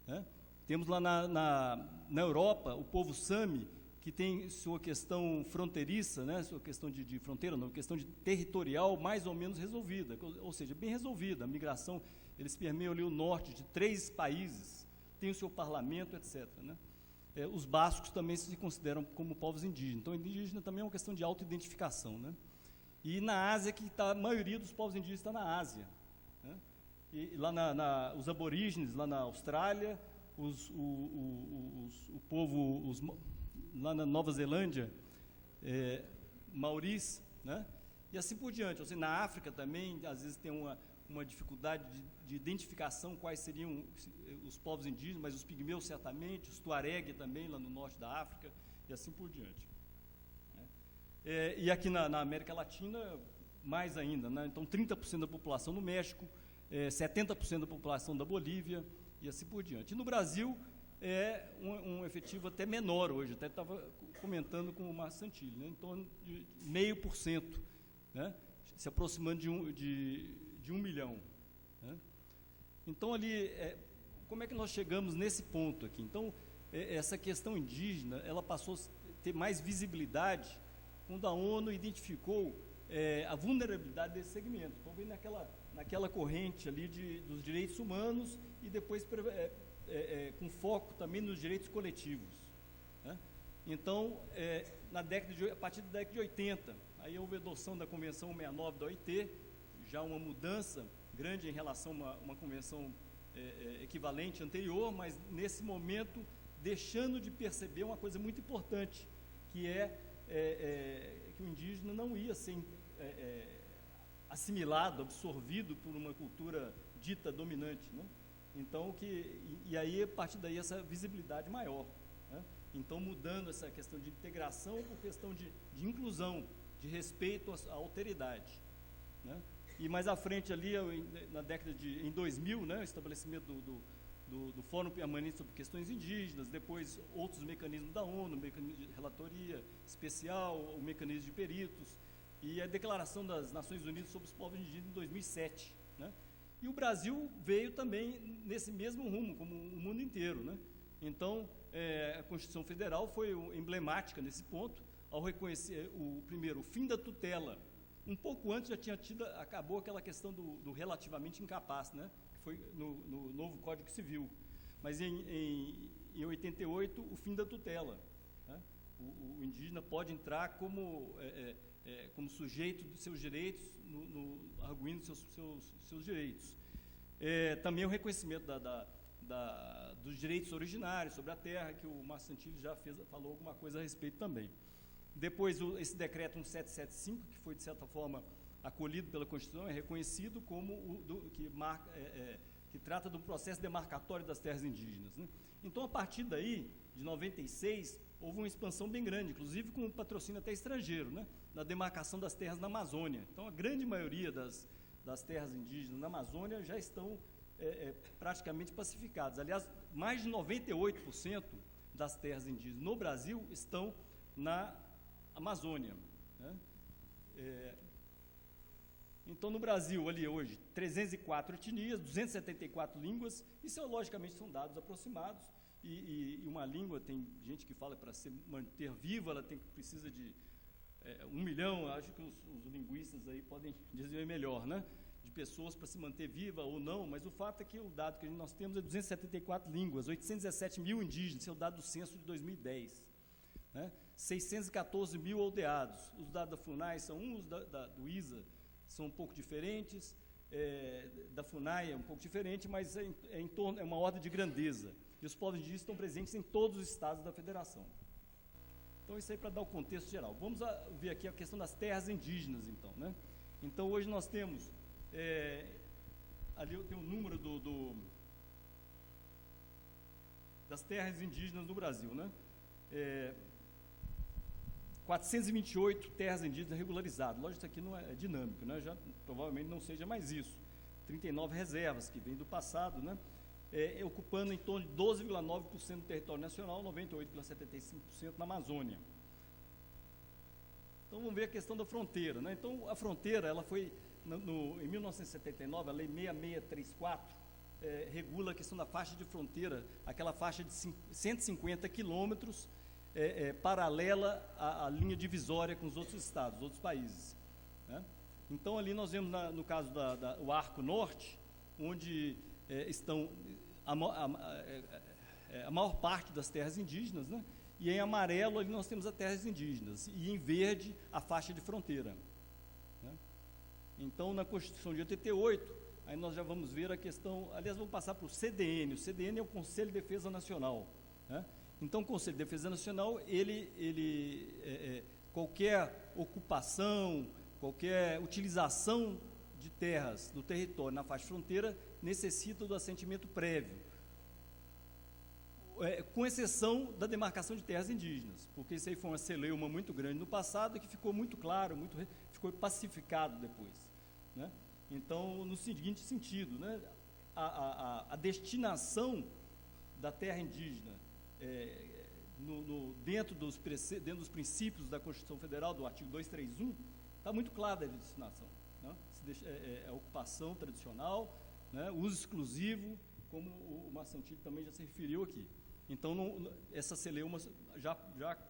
Speaker 4: né? Temos lá na Europa o povo Sami, que tem sua questão fronteiriça, né, sua questão de fronteira, não, questão de territorial mais ou menos resolvida, ou seja, bem resolvida. A migração, eles permeiam ali o norte de 3 países, tem o seu parlamento, etc., né? Os bascos também se consideram como povos indígenas. Então, indígena também é uma questão de autoidentificação, né? E na Ásia, que a maioria dos povos indígenas está na Ásia, né? E lá os aborígenes, lá na Austrália, o povo... lá na Nova Zelândia, Maoris, né? E assim por diante. Ou seja, na África também, às vezes tem uma dificuldade de identificação quais seriam os povos indígenas, mas os pigmeus certamente, os tuareg também, lá no norte da África, e assim por diante, né? E aqui na América Latina, mais ainda, né? Então, 30% da população no México, 70% da população da Bolívia, e assim por diante. E no Brasil, é um efetivo até menor hoje, até estava comentando com o Márcio Santilli, né, em torno de 0,5%, né, se aproximando de 1 milhão. Né. Então, ali, como é que nós chegamos nesse ponto aqui? Então, essa questão indígena, ela passou a ter mais visibilidade quando a ONU identificou a vulnerabilidade desse segmento. Então, vem naquela corrente ali dos direitos humanos e depois... com foco também nos direitos coletivos, né? Então, a partir da década de 80, aí houve a adoção da Convenção 69 da OIT, já uma mudança grande em relação a uma convenção equivalente anterior, mas nesse momento deixando de perceber uma coisa muito importante, que que o indígena não ia ser assimilado, absorvido por uma cultura dita dominante, né? Então, e aí, a partir daí, essa visibilidade maior, né? Então, mudando essa questão de integração por questão de inclusão, de respeito à alteridade, né? E mais à frente ali, na década em 2000, né, o estabelecimento do Fórum Permanente sobre Questões Indígenas, depois outros mecanismos da ONU, o mecanismo de relatoria especial, o mecanismo de peritos, e a Declaração das Nações Unidas sobre os Povos Indígenas em 2007, né? E o Brasil veio também nesse mesmo rumo, como o mundo inteiro, né? Então, a Constituição Federal foi emblemática nesse ponto, ao reconhecer, primeiro, o fim da tutela. Um pouco antes já acabou aquela questão do relativamente incapaz, né? Que foi no novo Código Civil. Mas em 88, o fim da tutela, né? O indígena pode entrar como sujeito dos seus direitos, arguindo seus direitos. Também o reconhecimento dos direitos originários sobre a terra, que o Márcio Santilli já falou alguma coisa a respeito também. Depois, esse decreto 1775, que foi, de certa forma, acolhido pela Constituição, é reconhecido como que trata do processo demarcatório das terras indígenas, né? Então, a partir daí, de 96, houve uma expansão bem grande, inclusive com patrocínio até estrangeiro, né, na demarcação das terras na Amazônia. Então, a grande maioria das terras indígenas na Amazônia já estão praticamente pacificadas. Aliás, mais de 98% das terras indígenas no Brasil estão na Amazônia, né? Então, no Brasil, ali hoje, 304 etnias, 274 línguas, isso, logicamente, são dados aproximados, e uma língua, tem gente que fala para se manter viva, ela precisa de 1 milhão, acho que os linguistas aí podem dizer melhor, né? De pessoas para se manter viva ou não, mas o fato é que o dado que nós temos é 274 línguas, 817 mil indígenas, esse é o dado do censo de 2010, né? 614 mil aldeados. Os dados da FUNAI são os do ISA, são um pouco diferentes, da FUNAI é um pouco diferente, mas é uma ordem de grandeza. E os povos indígenas estão presentes em todos os estados da federação. Então, isso aí para dar o contexto geral. Vamos ver aqui a questão das terras indígenas, então, né? Então, hoje nós temos, ali eu tenho o número das terras indígenas no Brasil, né? 428 terras indígenas regularizadas. Lógico, isso aqui não é dinâmico, né? Já provavelmente não seja mais isso. 39 reservas, que vêm do passado, né? Ocupando em torno de 12,9% do território nacional, 98,75% na Amazônia. Então, vamos ver a questão da fronteira, né? Então, a fronteira, ela foi, em 1979, a Lei 6634, regula a questão da faixa de fronteira, aquela faixa de 150 quilômetros, paralela à linha divisória com os outros estados, outros países, né? Então, ali nós vemos, no caso do Arco Norte, onde estão a maior parte das terras indígenas, né? E em amarelo ali nós temos as terras indígenas, e em verde a faixa de fronteira, né? Então, na Constituição de 88, aí nós já vamos ver a questão, aliás, vamos passar para o CDN. O CDN é o Conselho de Defesa Nacional, né? Então, o Conselho de Defesa Nacional, qualquer ocupação, qualquer utilização de terras do território na faixa de fronteira necessita do assentimento prévio, com exceção da demarcação de terras indígenas, porque isso aí foi uma celeuma muito grande no passado e que ficou muito claro, ficou pacificado depois, né? Então, no seguinte sentido, né, a destinação da terra indígena dentro dos princípios da Constituição Federal, do artigo 231, está muito clara a destinação, né? A ocupação tradicional, né, uso exclusivo, como o Márcio Santilli também já se referiu aqui. Então, essa celeuma já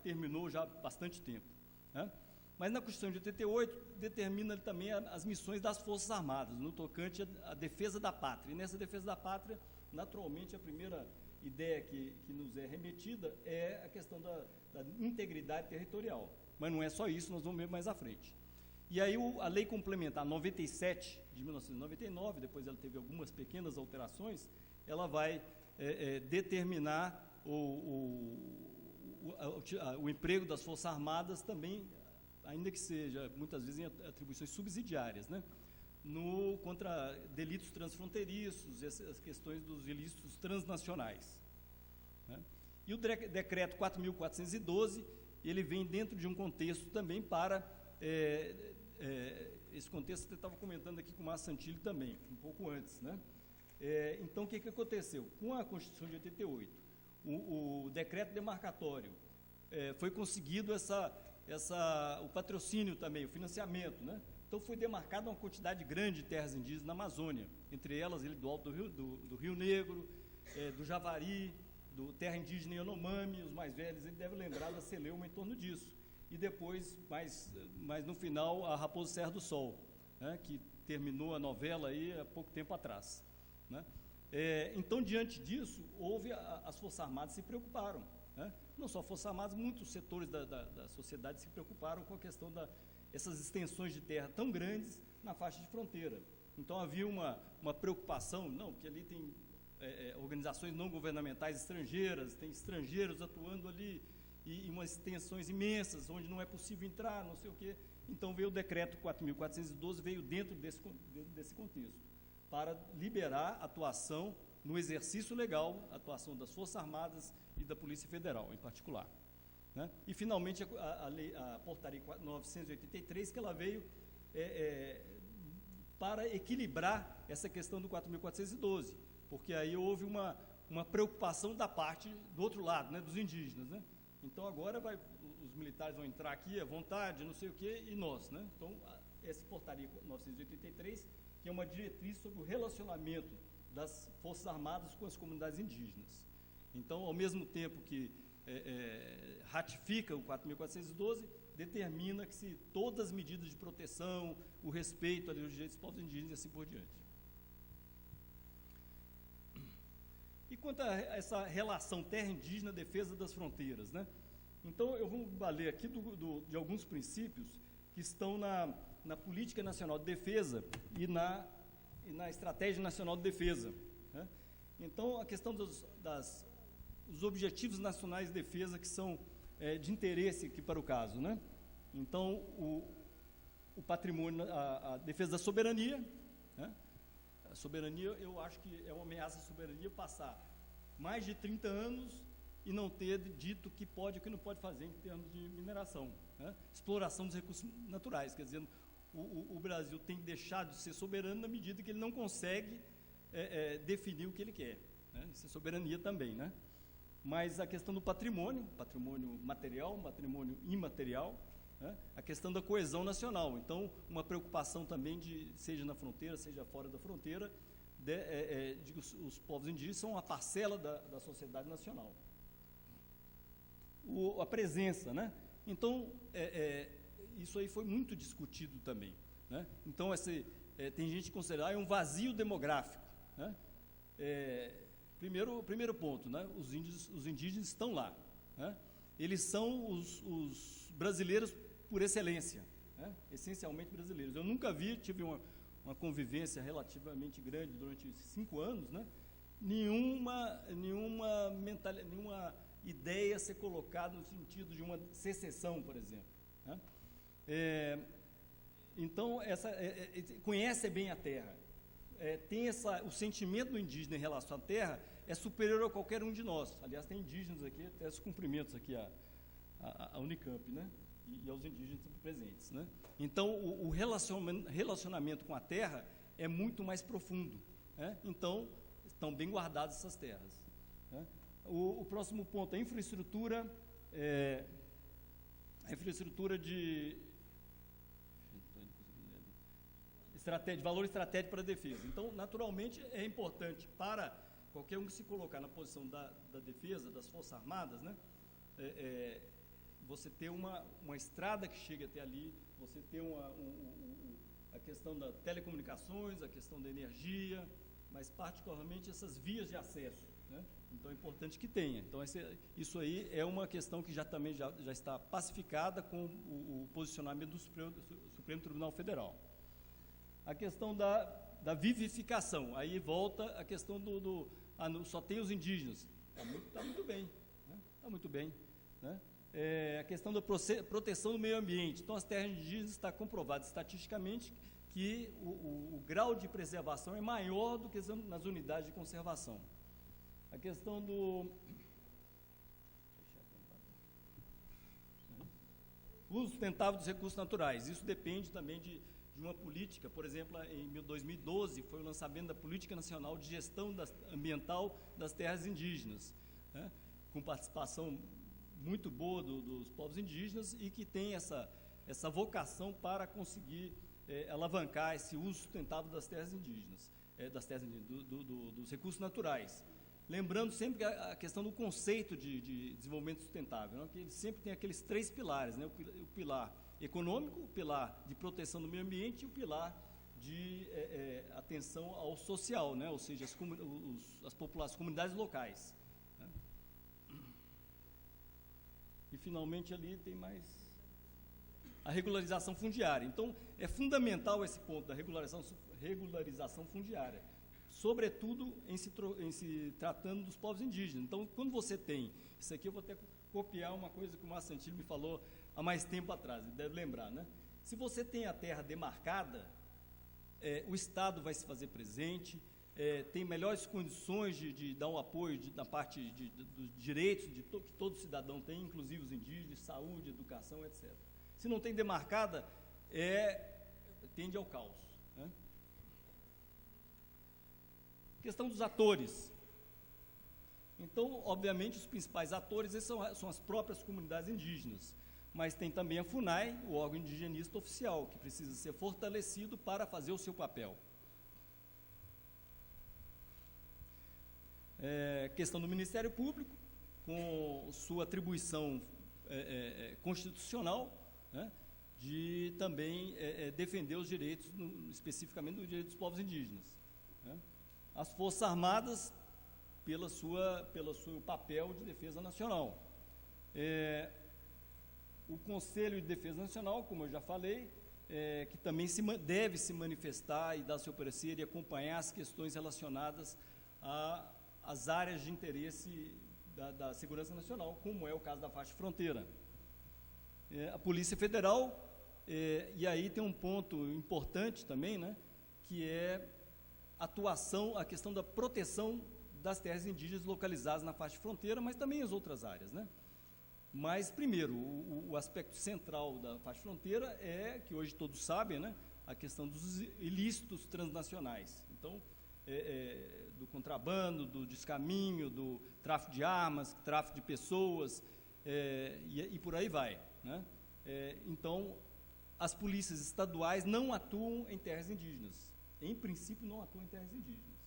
Speaker 4: terminou já há bastante tempo, né? Mas na Constituição de 88 determina também as missões das Forças Armadas, no tocante à defesa da pátria. E nessa defesa da pátria, naturalmente, a primeira ideia que nos é remetida é a questão da integridade territorial. Mas não é só isso, nós vamos ver mais à frente. E aí a Lei Complementar 97, de 1999, depois ela teve algumas pequenas alterações, ela vai determinar o emprego das Forças Armadas também, ainda que seja, muitas vezes, em atribuições subsidiárias, né? Contra delitos transfronteiriços, essas questões dos ilícitos transnacionais, né? E o decreto 4.412, ele vem dentro de um contexto também para, esse contexto eu estava comentando aqui com o Márcio Santilli também, um pouco antes, né? Então, o que aconteceu? Com a Constituição de 88, o decreto demarcatório, foi conseguido o patrocínio também, o financiamento, né? Então, foi demarcada uma quantidade grande de terras indígenas na Amazônia, entre elas do Alto do Rio Negro, do Javari, do terra indígena Yanomami, os mais velhos, ele deve lembrar da celeuma em torno disso. E depois, mais no final, a Raposa Serra do Sol, né, que terminou a novela aí há pouco tempo atrás, né? Então, diante disso, as Forças Armadas se preocuparam, né? Não só Forças Armadas, muitos setores da sociedade se preocuparam com a questão essas extensões de terra tão grandes na faixa de fronteira. Então, havia uma preocupação, porque ali tem organizações não governamentais estrangeiras, tem estrangeiros atuando ali, e umas extensões imensas, onde não é possível entrar, não sei o quê. Então, veio o decreto 4.412, veio dentro desse contexto, para liberar a atuação no exercício legal, a atuação das Forças Armadas e da Polícia Federal, em particular, né? E, finalmente, a Portaria 983, que ela veio para equilibrar essa questão do 4.412, porque aí houve uma preocupação da parte do outro lado, né, dos indígenas, né? Então, agora os militares vão entrar aqui à vontade, não sei o quê, e nós, né? Então, essa Portaria 983, que é uma diretriz sobre o relacionamento das Forças Armadas com as comunidades indígenas. Então, ao mesmo tempo que ratifica o 4.412, determina que todas as medidas de proteção, o respeito aos direitos dos povos indígenas e assim por diante. E quanto a essa relação terra indígena, defesa das fronteiras, né? Então, eu vou valer aqui de alguns princípios que estão na Política Nacional de Defesa e na Estratégia Nacional de Defesa, né? Então, a questão dos Objetivos Nacionais de Defesa, que são de interesse aqui para o caso, né? Então, o patrimônio, a defesa da soberania, né? A soberania, eu acho que é uma ameaça à soberania passar mais de 30 anos e não ter dito o que pode e o que não pode fazer em termos de mineração, né? Exploração dos recursos naturais, quer dizer, o Brasil tem deixado de ser soberano na medida que ele não consegue definir o que ele quer, né? Isso é soberania também, né? Mas a questão do patrimônio material, patrimônio imaterial, né, a questão da coesão nacional. Então, uma preocupação também, seja na fronteira, seja fora da fronteira, de que os povos indígenas são uma parcela da sociedade nacional. A presença, né? Então, isso aí foi muito discutido também, né? Então, tem gente que considera um vazio demográfico, né? Primeiro ponto, né? Os indígenas estão lá, né? Eles são os brasileiros por excelência, né? Essencialmente brasileiros. Eu nunca tive uma convivência relativamente grande durante esses 5 anos, né? Nenhuma ideia ser colocada no sentido de uma secessão, por exemplo, né? Então, conhece bem a terra, tem o sentimento do indígena em relação à terra é superior a qualquer um de nós. Aliás, tem indígenas aqui, até os cumprimentos aqui à Unicamp, né? E aos indígenas presentes, né? Então, o relacionamento com a terra é muito mais profundo, né? Então, estão bem guardadas essas terras, né? O próximo ponto, a infraestrutura de valor estratégico para a defesa. Então, naturalmente, é importante para qualquer um que se colocar na posição da defesa, das Forças Armadas, né? Você ter uma estrada que chegue até ali, você ter a questão das telecomunicações, a questão da energia, mas particularmente essas vias de acesso, né? Então é importante que tenha. Então isso aí é uma questão que já está pacificada com o posicionamento do Supremo Tribunal Federal. A questão da vivificação, aí volta a questão só tem os indígenas. Está muito bem, né? Está muito bem, né? A questão da proteção do meio ambiente. Então, as terras indígenas está comprovado estatisticamente que o grau de preservação é maior do que nas unidades de conservação. A questão do uso sustentável dos recursos naturais. Isso depende também de uma política. Por exemplo, em 2012 foi o lançamento da Política Nacional de Gestão Ambiental das Terras Indígenas, né? Com participação muito boa dos povos indígenas e que tem essa vocação para conseguir alavancar esse uso sustentável das terras indígenas, dos recursos naturais. Lembrando sempre que a questão do conceito de desenvolvimento sustentável, né? Que ele sempre tem aqueles 3 pilares, né? O pilar econômico, o pilar de proteção do meio ambiente e o pilar de atenção ao social, né? Ou seja, as populações, comunidades locais. E, finalmente, ali tem mais a regularização fundiária. Então, é fundamental esse ponto da regularização fundiária, sobretudo em se tratando dos povos indígenas. Então, quando você tem, isso aqui eu vou até copiar uma coisa que o Márcio Santilli me falou há mais tempo atrás, ele deve lembrar, né? Se você tem a terra demarcada, o Estado vai se fazer presente, tem melhores condições de dar um apoio na parte dos direitos que todo cidadão tem, inclusive os indígenas, saúde, educação, etc. Se não tem demarcada, tende ao caos, né? Questão dos atores. Então, obviamente, os principais atores são as próprias comunidades indígenas, mas tem também a FUNAI, o órgão indigenista oficial, que precisa ser fortalecido para fazer o seu papel. Questão do Ministério Público, com sua atribuição constitucional, né, de também defender os direitos, especificamente os direitos dos povos indígenas, né. As Forças Armadas, pelo seu papel de defesa nacional. O Conselho de Defesa Nacional, como eu já falei, que também deve se manifestar e dar seu parecer e acompanhar as questões relacionadas às áreas de interesse da segurança nacional, como é o caso da faixa fronteira. A Polícia Federal, e aí tem um ponto importante também, né, que é a questão da proteção das terras indígenas localizadas na faixa fronteira, mas também as outras áreas, né? Mas, primeiro, o aspecto central da faixa fronteira que hoje todos sabem, né, a questão dos ilícitos transnacionais. Então, do contrabando, do descaminho, do tráfico de armas, tráfico de pessoas, e por aí vai, né? Então, as polícias estaduais não atuam em terras indígenas. Em princípio, não atuam em terras indígenas.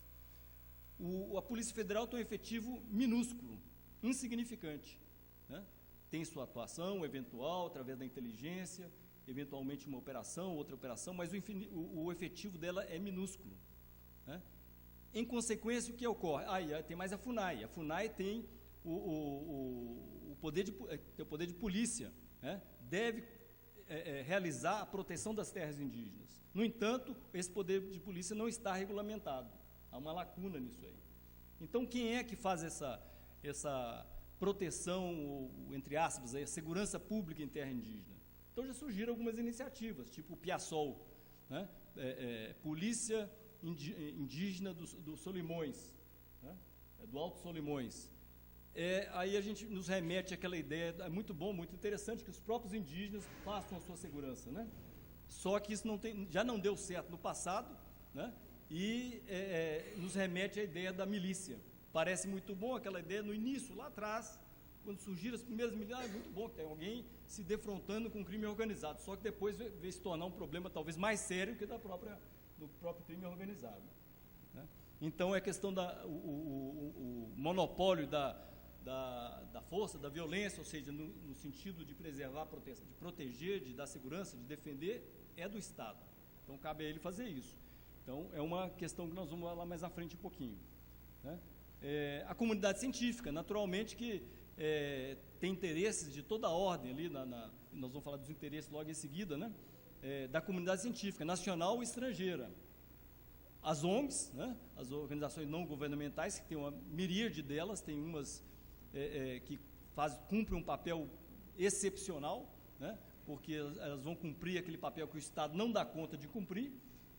Speaker 4: A Polícia Federal tem um efetivo minúsculo, insignificante, né? Tem sua atuação eventual, através da inteligência, eventualmente uma operação, outra operação, mas o efetivo dela é minúsculo, né? Em consequência, o que ocorre? Tem mais a FUNAI. A FUNAI tem o poder de polícia, né? Deve realizar a proteção das terras indígenas. No entanto, esse poder de polícia não está regulamentado. Há uma lacuna nisso aí. Então, quem é que faz essa proteção, entre aspas, a segurança pública em terra indígena? Então, já surgiram algumas iniciativas, tipo o PIASSOL, né? Polícia Indígena do Solimões, né? Do Alto Solimões. Aí a gente nos remete àquela ideia, é muito bom, muito interessante, que os próprios indígenas façam a sua segurança, né? Só que isso já não deu certo no passado, né? E nos remete à ideia da milícia. Parece muito bom aquela ideia no início, lá atrás, quando surgiram as primeiras milícias, é muito bom que tem alguém se defrontando com o crime organizado, só que depois veio se tornar um problema talvez mais sério que do próprio crime organizado, né? Então, é questão o monopólio da força, da violência, ou seja, no sentido de preservar, de proteger, de dar segurança, de defender, é do Estado. Então, cabe a ele fazer isso. Então, é uma questão que nós vamos falar mais à frente um pouquinho, né? A comunidade científica, naturalmente, que tem interesses de toda a ordem ali, nós vamos falar dos interesses logo em seguida, né? Da comunidade científica, nacional e estrangeira. As ONGs, né? As organizações não governamentais, que tem uma miríade delas, tem umas que cumprem um papel excepcional, né? Porque elas vão cumprir aquele papel que o Estado não dá conta de cumprir,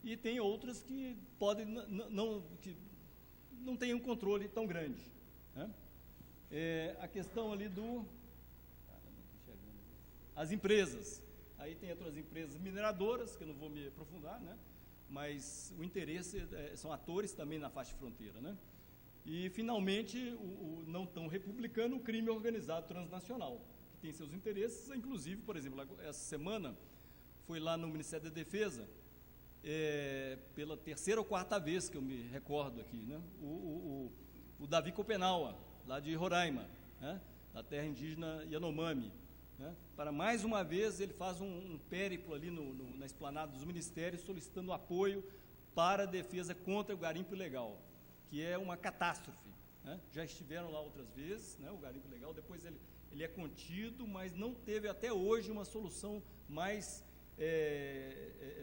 Speaker 4: e tem outras que podem que não têm um controle tão grande, né? A questão ali as empresas, aí tem outras empresas mineradoras, que eu não vou me aprofundar, né? Mas o interesse são atores também na faixa de fronteira, né? E, finalmente, o não tão republicano, o crime organizado transnacional, que tem seus interesses, inclusive, por exemplo, essa semana, foi lá no Ministério da Defesa, pela terceira ou quarta vez que eu me recordo aqui, né? O Davi Copenaua, lá de Roraima, né? Da terra indígena Yanomami, né? Para mais uma vez ele faz um périplo ali na esplanada dos ministérios, solicitando apoio para a defesa contra o garimpo ilegal, que é uma catástrofe, né? Já estiveram lá outras vezes, né? O garimpo ilegal, depois ele é contido, mas não teve até hoje uma solução mais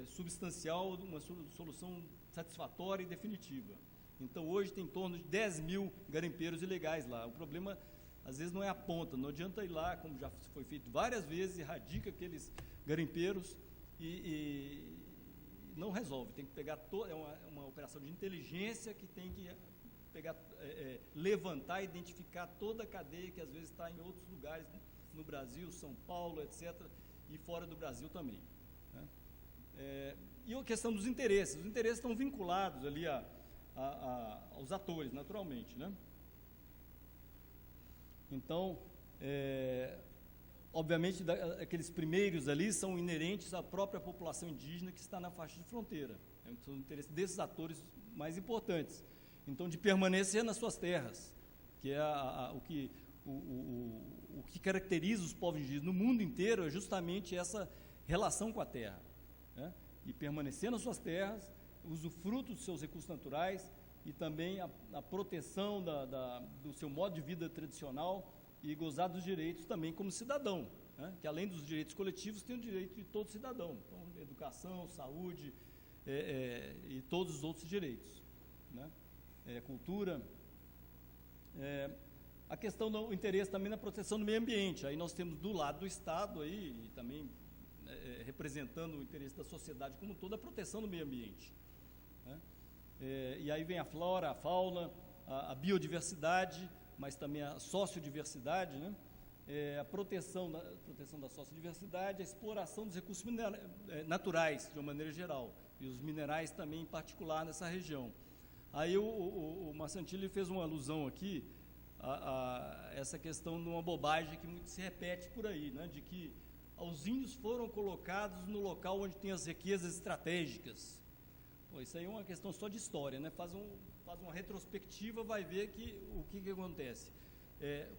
Speaker 4: substancial, uma solução satisfatória e definitiva. Então, hoje tem em torno de 10 mil garimpeiros ilegais lá. O problema, às vezes, não é a ponta, não adianta ir lá, como já foi feito várias vezes, erradica aqueles garimpeiros e não resolve. Tem que pegar uma operação de inteligência que tem que pegar, levantar, identificar toda a cadeia que às vezes está em outros lugares no Brasil, São Paulo, etc., e fora do Brasil também, né? E a questão dos interesses. Os interesses estão vinculados ali aos atores, naturalmente, né? Então, obviamente, aqueles primeiros ali são inerentes à própria população indígena que está na faixa de fronteira. São os interesses desses atores mais importantes. Então, de permanecer nas suas terras, que é o que caracteriza os povos indígenas no mundo inteiro, é justamente essa relação com a terra, né? E permanecer nas suas terras, usufruto dos seus recursos naturais e também a proteção do seu modo de vida tradicional e gozar dos direitos também como cidadão, né? Que além dos direitos coletivos, tem o direito de todo cidadão, então, educação, saúde e todos os outros direitos, né? Cultura. A questão do interesse também na proteção do meio ambiente. Aí nós temos do lado do Estado aí, e também representando o interesse da sociedade como um todo, a proteção do meio ambiente, né? E aí vem a flora, a fauna, a biodiversidade, mas também a sociodiversidade, né? A proteção da sociodiversidade, a exploração dos recursos naturais, de uma maneira geral, e os minerais também em particular nessa região. Aí o Massantilli fez uma alusão aqui a essa questão de uma bobagem que muito se repete por aí, né? De que os índios foram colocados no local onde tem as riquezas estratégicas. Pô, isso aí é uma questão só de história, né? Faz uma retrospectiva, vai ver o que acontece.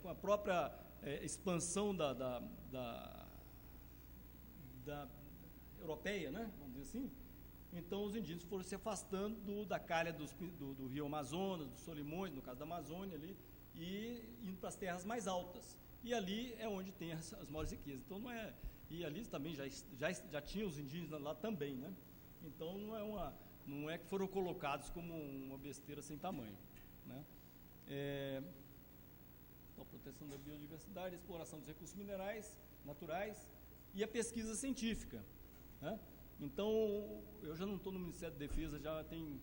Speaker 4: Com a própria expansão da europeia, né? Vamos dizer assim. Então, os indígenas foram se afastando da calha do rio Amazonas, dos Solimões, no caso da Amazônia ali, e indo para as terras mais altas. E ali é onde tem as maiores riquezas. Então, não é... E ali também já tinha os indígenas lá também, né? Então, não é que foram colocados como uma besteira sem tamanho, né? A proteção da biodiversidade, a exploração dos recursos minerais, naturais e a pesquisa científica, né? Então, eu já não estou no Ministério da Defesa, já tem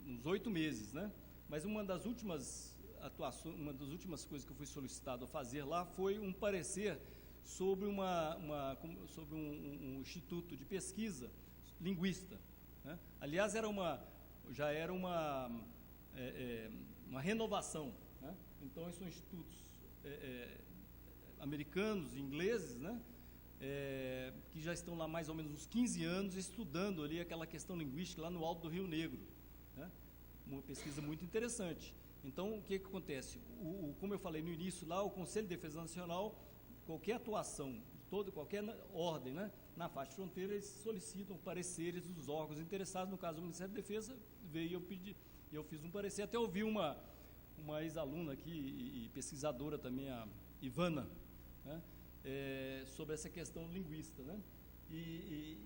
Speaker 4: uns 8 meses, né? Mas uma das últimas atuações, uma das últimas coisas que eu fui solicitado a fazer lá foi um parecer sobre sobre um instituto de pesquisa linguista, né? Aliás, já era uma renovação, né? Então, esses são institutos americanos e ingleses, né? Que já estão lá mais ou menos uns 15 anos estudando ali aquela questão linguística lá no alto do Rio Negro, né? Uma pesquisa muito interessante. Então, o que acontece? Como eu falei no início lá, o Conselho de Defesa Nacional, qualquer atuação, qualquer ordem, né, na faixa de fronteira, eles solicitam pareceres dos órgãos interessados. No caso do Ministério da Defesa, veio eu fiz um parecer, até ouvi uma ex-aluna aqui e pesquisadora também, a Ivana, né, sobre essa questão linguista, né? E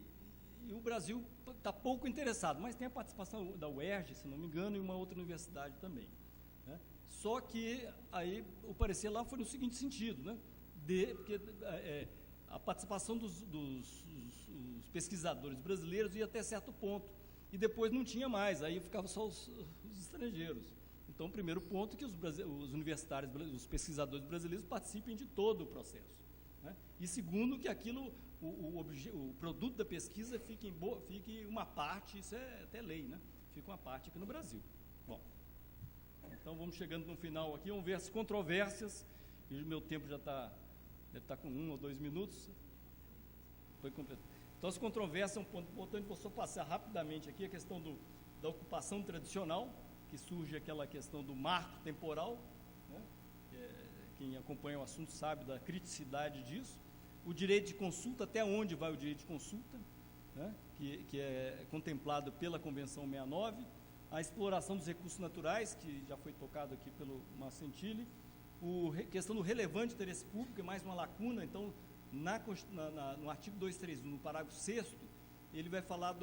Speaker 4: o Brasil está pouco interessado, mas tem a participação da UERJ, se não me engano, e uma outra universidade também, né? Só que aí o parecer lá foi no seguinte sentido, né? Porque a participação dos pesquisadores brasileiros ia até certo ponto, e depois não tinha mais, aí ficava só os estrangeiros. Então, o primeiro ponto é que os universitários, os pesquisadores brasileiros participem de todo o processo, né? E segundo, que aquilo, o produto da pesquisa fique uma parte, isso é até lei, né? Fica uma parte aqui no Brasil. Bom, então vamos chegando no final aqui, vamos ver as controvérsias, e o meu tempo já deve estar com 1 ou 2 minutos. Foi completo. Então, as controvérsias são um ponto importante, vou só passar rapidamente aqui a questão da ocupação tradicional, que surge aquela questão do marco temporal, né? Quem acompanha o assunto sabe da criticidade disso. O direito de consulta, até onde vai o direito de consulta, né? que é contemplado pela Convenção 69, a exploração dos recursos naturais, que já foi tocado aqui pelo Márcio Santilli, questão do relevante interesse público, é mais uma lacuna. Então, no artigo 231, no parágrafo 6º, ele vai falar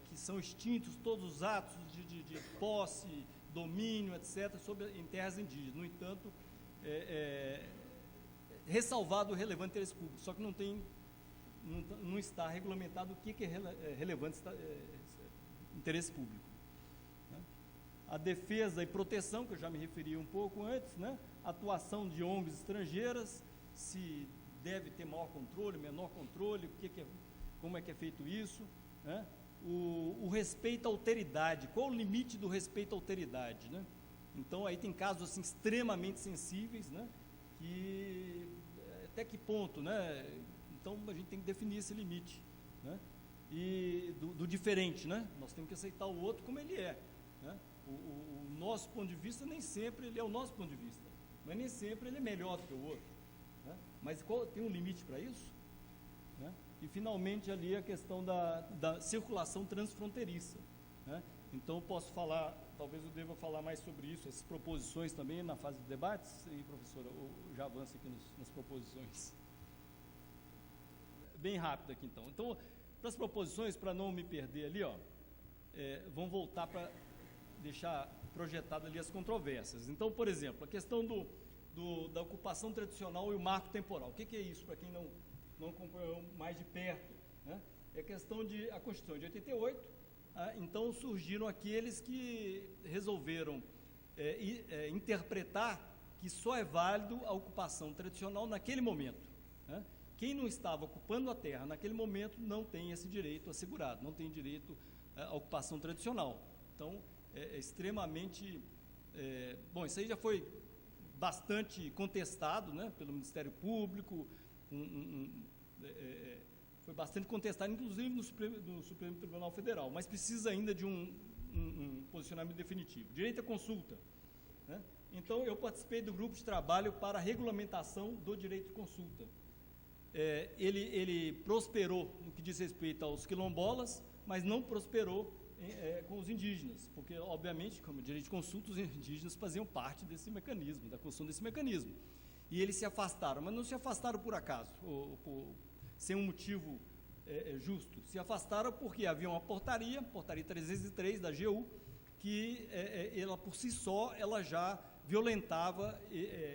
Speaker 4: que são extintos todos os atos de posse, domínio, etc., em terras indígenas. No entanto, ressalvado o relevante interesse público, só que não está regulamentado o que é relevante interesse público, né? A defesa e proteção, que eu já me referi um pouco antes, né? Atuação de ONGs estrangeiras, se deve ter maior controle, menor controle, como é que é feito isso, né? O respeito à alteridade, qual o limite do respeito à alteridade, né? Então, aí tem casos assim, extremamente sensíveis, né? Que até que ponto, né? Então, a gente tem que definir esse limite, né? E do diferente, né? Nós temos que aceitar o outro como ele é, né? O nosso ponto de vista, nem sempre ele é o nosso ponto de vista, mas nem sempre ele é melhor do que o outro, né? Mas tem um limite para isso, né? E, finalmente, ali a questão da circulação transfronteiriça, né? Então, posso falar, talvez eu deva falar mais sobre isso, essas proposições também na fase de debates, e, professora, já avança aqui nas proposições. Bem rápido aqui, então. Então, para as proposições, para não me perder ali, vamos voltar para deixar projetado ali as controvérsias. Então, por exemplo, a questão da ocupação tradicional e o marco temporal. O que é isso, para quem não acompanhou mais de perto, né? É a questão a Constituição de 88, então surgiram aqueles que resolveram interpretar que só é válido a ocupação tradicional naquele momento, né? Quem não estava ocupando a terra naquele momento não tem esse direito assegurado, não tem direito à ocupação tradicional. Então, é extremamente... bom, isso aí já foi bastante contestado, né, pelo Ministério Público, foi bastante contestado, inclusive no Supremo Tribunal Federal, mas precisa ainda de um posicionamento definitivo. Direito à consulta, né? Então, eu participei do grupo de trabalho para a regulamentação do direito de consulta. Ele prosperou no que diz respeito aos quilombolas, mas não prosperou com os indígenas, porque, obviamente, como direito de consulta, os indígenas faziam parte desse mecanismo, da construção desse mecanismo. E eles se afastaram, mas não se afastaram por acaso, sem um motivo justo. Se afastaram porque havia uma portaria 303 da AGU, que ela, por si só, ela já violentava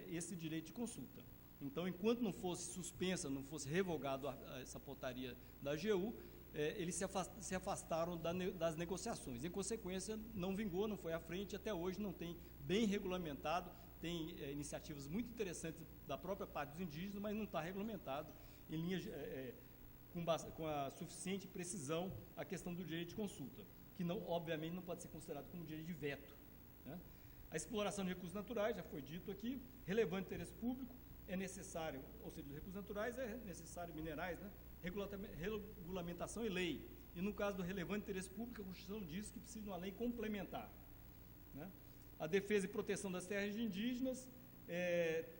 Speaker 4: esse direito de consulta. Então, enquanto não fosse suspensa, não fosse revogado essa portaria da AGU, eles se afastaram das negociações. Em consequência, não vingou, não foi à frente, até hoje não tem bem regulamentado, tem iniciativas muito interessantes da própria parte dos indígenas, mas não está regulamentado em linhas com a suficiente precisão a questão do direito de consulta, que não, obviamente não pode ser considerado como direito de veto, né? A exploração de recursos naturais, já foi dito aqui, relevante interesse público, é necessário, ou seja, os recursos naturais é necessário minerais, né? Regulamentação e lei. E no caso do relevante interesse público, a Constituição diz que precisa de uma lei complementar, né? A defesa e proteção das terras indígenas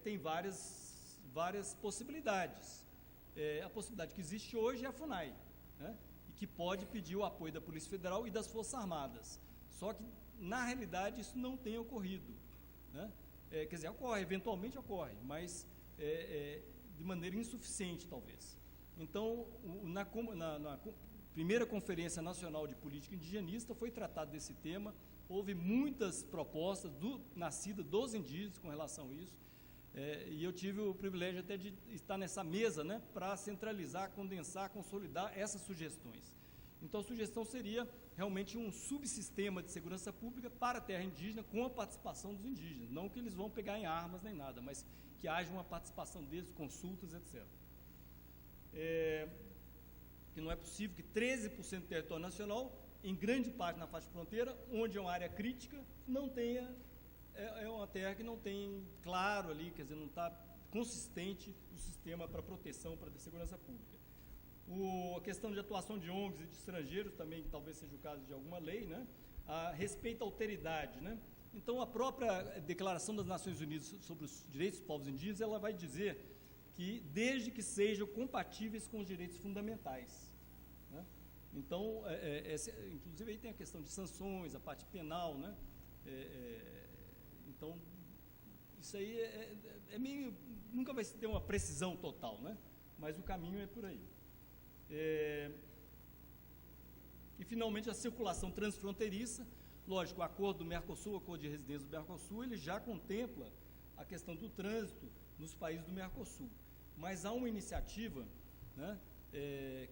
Speaker 4: tem várias possibilidades. A possibilidade que existe hoje é a FUNAI, né? E que pode pedir o apoio da Polícia Federal e das Forças Armadas. Só que, na realidade, isso não tem ocorrido, né? Quer dizer, eventualmente ocorre, mas de maneira insuficiente, talvez. Então, na primeira Conferência Nacional de Política Indigenista foi tratado desse tema, houve muitas propostas nascidas dos indígenas com relação a isso, e eu tive o privilégio até de estar nessa mesa, né, para centralizar, condensar, consolidar essas sugestões. Então, a sugestão seria realmente um subsistema de segurança pública para a terra indígena com a participação dos indígenas. Não que eles vão pegar em armas nem nada, mas que haja uma participação deles, consultas, etc. Que não é possível que 13% do território nacional, em grande parte na faixa de fronteira, onde é uma área crítica, não tenha, uma terra que não tem claro ali, quer dizer, não está consistente o sistema para proteção, para a segurança pública. A questão de atuação de ONGs e de estrangeiros também, talvez seja o caso de alguma lei, né? A respeito à alteridade, né? Então, a própria Declaração das Nações Unidas sobre os Direitos dos Povos Indígenas, ela vai dizer que, desde que sejam compatíveis com os direitos fundamentais, né? Então, inclusive, aí tem a questão de sanções, a parte penal, né? Então, isso aí meio, nunca vai ter uma precisão total, né? Mas o caminho é por aí. E, finalmente, a circulação transfronteiriça. Lógico, o acordo do Mercosul, o acordo de residência do Mercosul, ele já contempla a questão do trânsito nos países do Mercosul. Mas há uma iniciativa, né,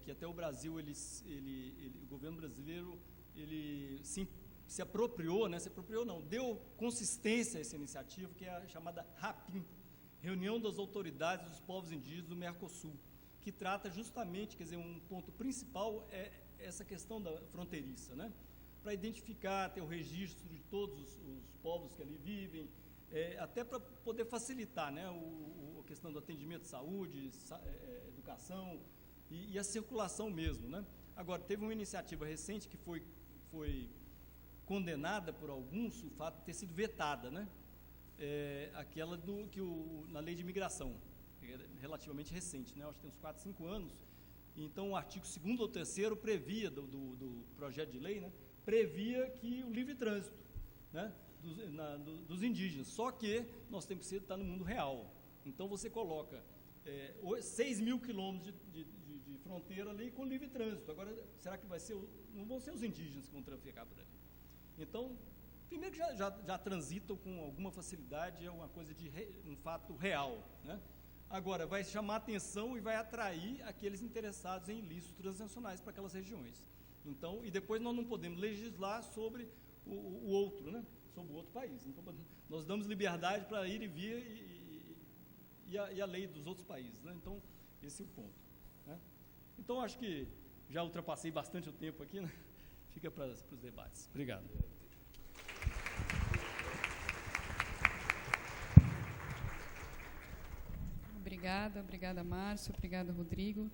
Speaker 4: que até o Brasil, o governo brasileiro, ele se apropriou, né, deu consistência a essa iniciativa, que é a chamada RAPIM, Reunião das Autoridades dos Povos Indígenas do Mercosul, que trata justamente, quer dizer, um ponto principal é essa questão da fronteiriça, né? Para identificar, ter o registro de todos os povos que ali vivem, até para poder facilitar, né, a questão do atendimento de saúde, educação e a circulação mesmo, né? Agora, teve uma iniciativa recente que foi condenada por alguns, o fato de ter sido vetada, né? Aquela na lei de imigração, relativamente recente, né? Acho que tem uns 4, 5 anos. Então, o artigo 2º ou 3º previa, do projeto de lei, né, previa que o livre trânsito, né, dos indígenas. Só que nós temos que estar no mundo real. Então, você coloca 6 mil quilômetros de fronteira ali com livre trânsito. Agora, será que não vão ser os indígenas que vão traficar por ali? Então, primeiro que já transitam com alguma facilidade, é uma coisa um fato real, né? Agora, vai chamar atenção e vai atrair aqueles interessados em ilícitos transnacionais para aquelas regiões. Então, e depois nós não podemos legislar sobre o outro, né? Sobre o outro país. Então, nós damos liberdade para ir e vir e a lei dos outros países, né? Então, esse é o ponto, né? Então, acho que já ultrapassei bastante o tempo aqui, né? Fica para os debates. Obrigado.
Speaker 1: Obrigada. Obrigada, Márcio, obrigada, Rodrigo.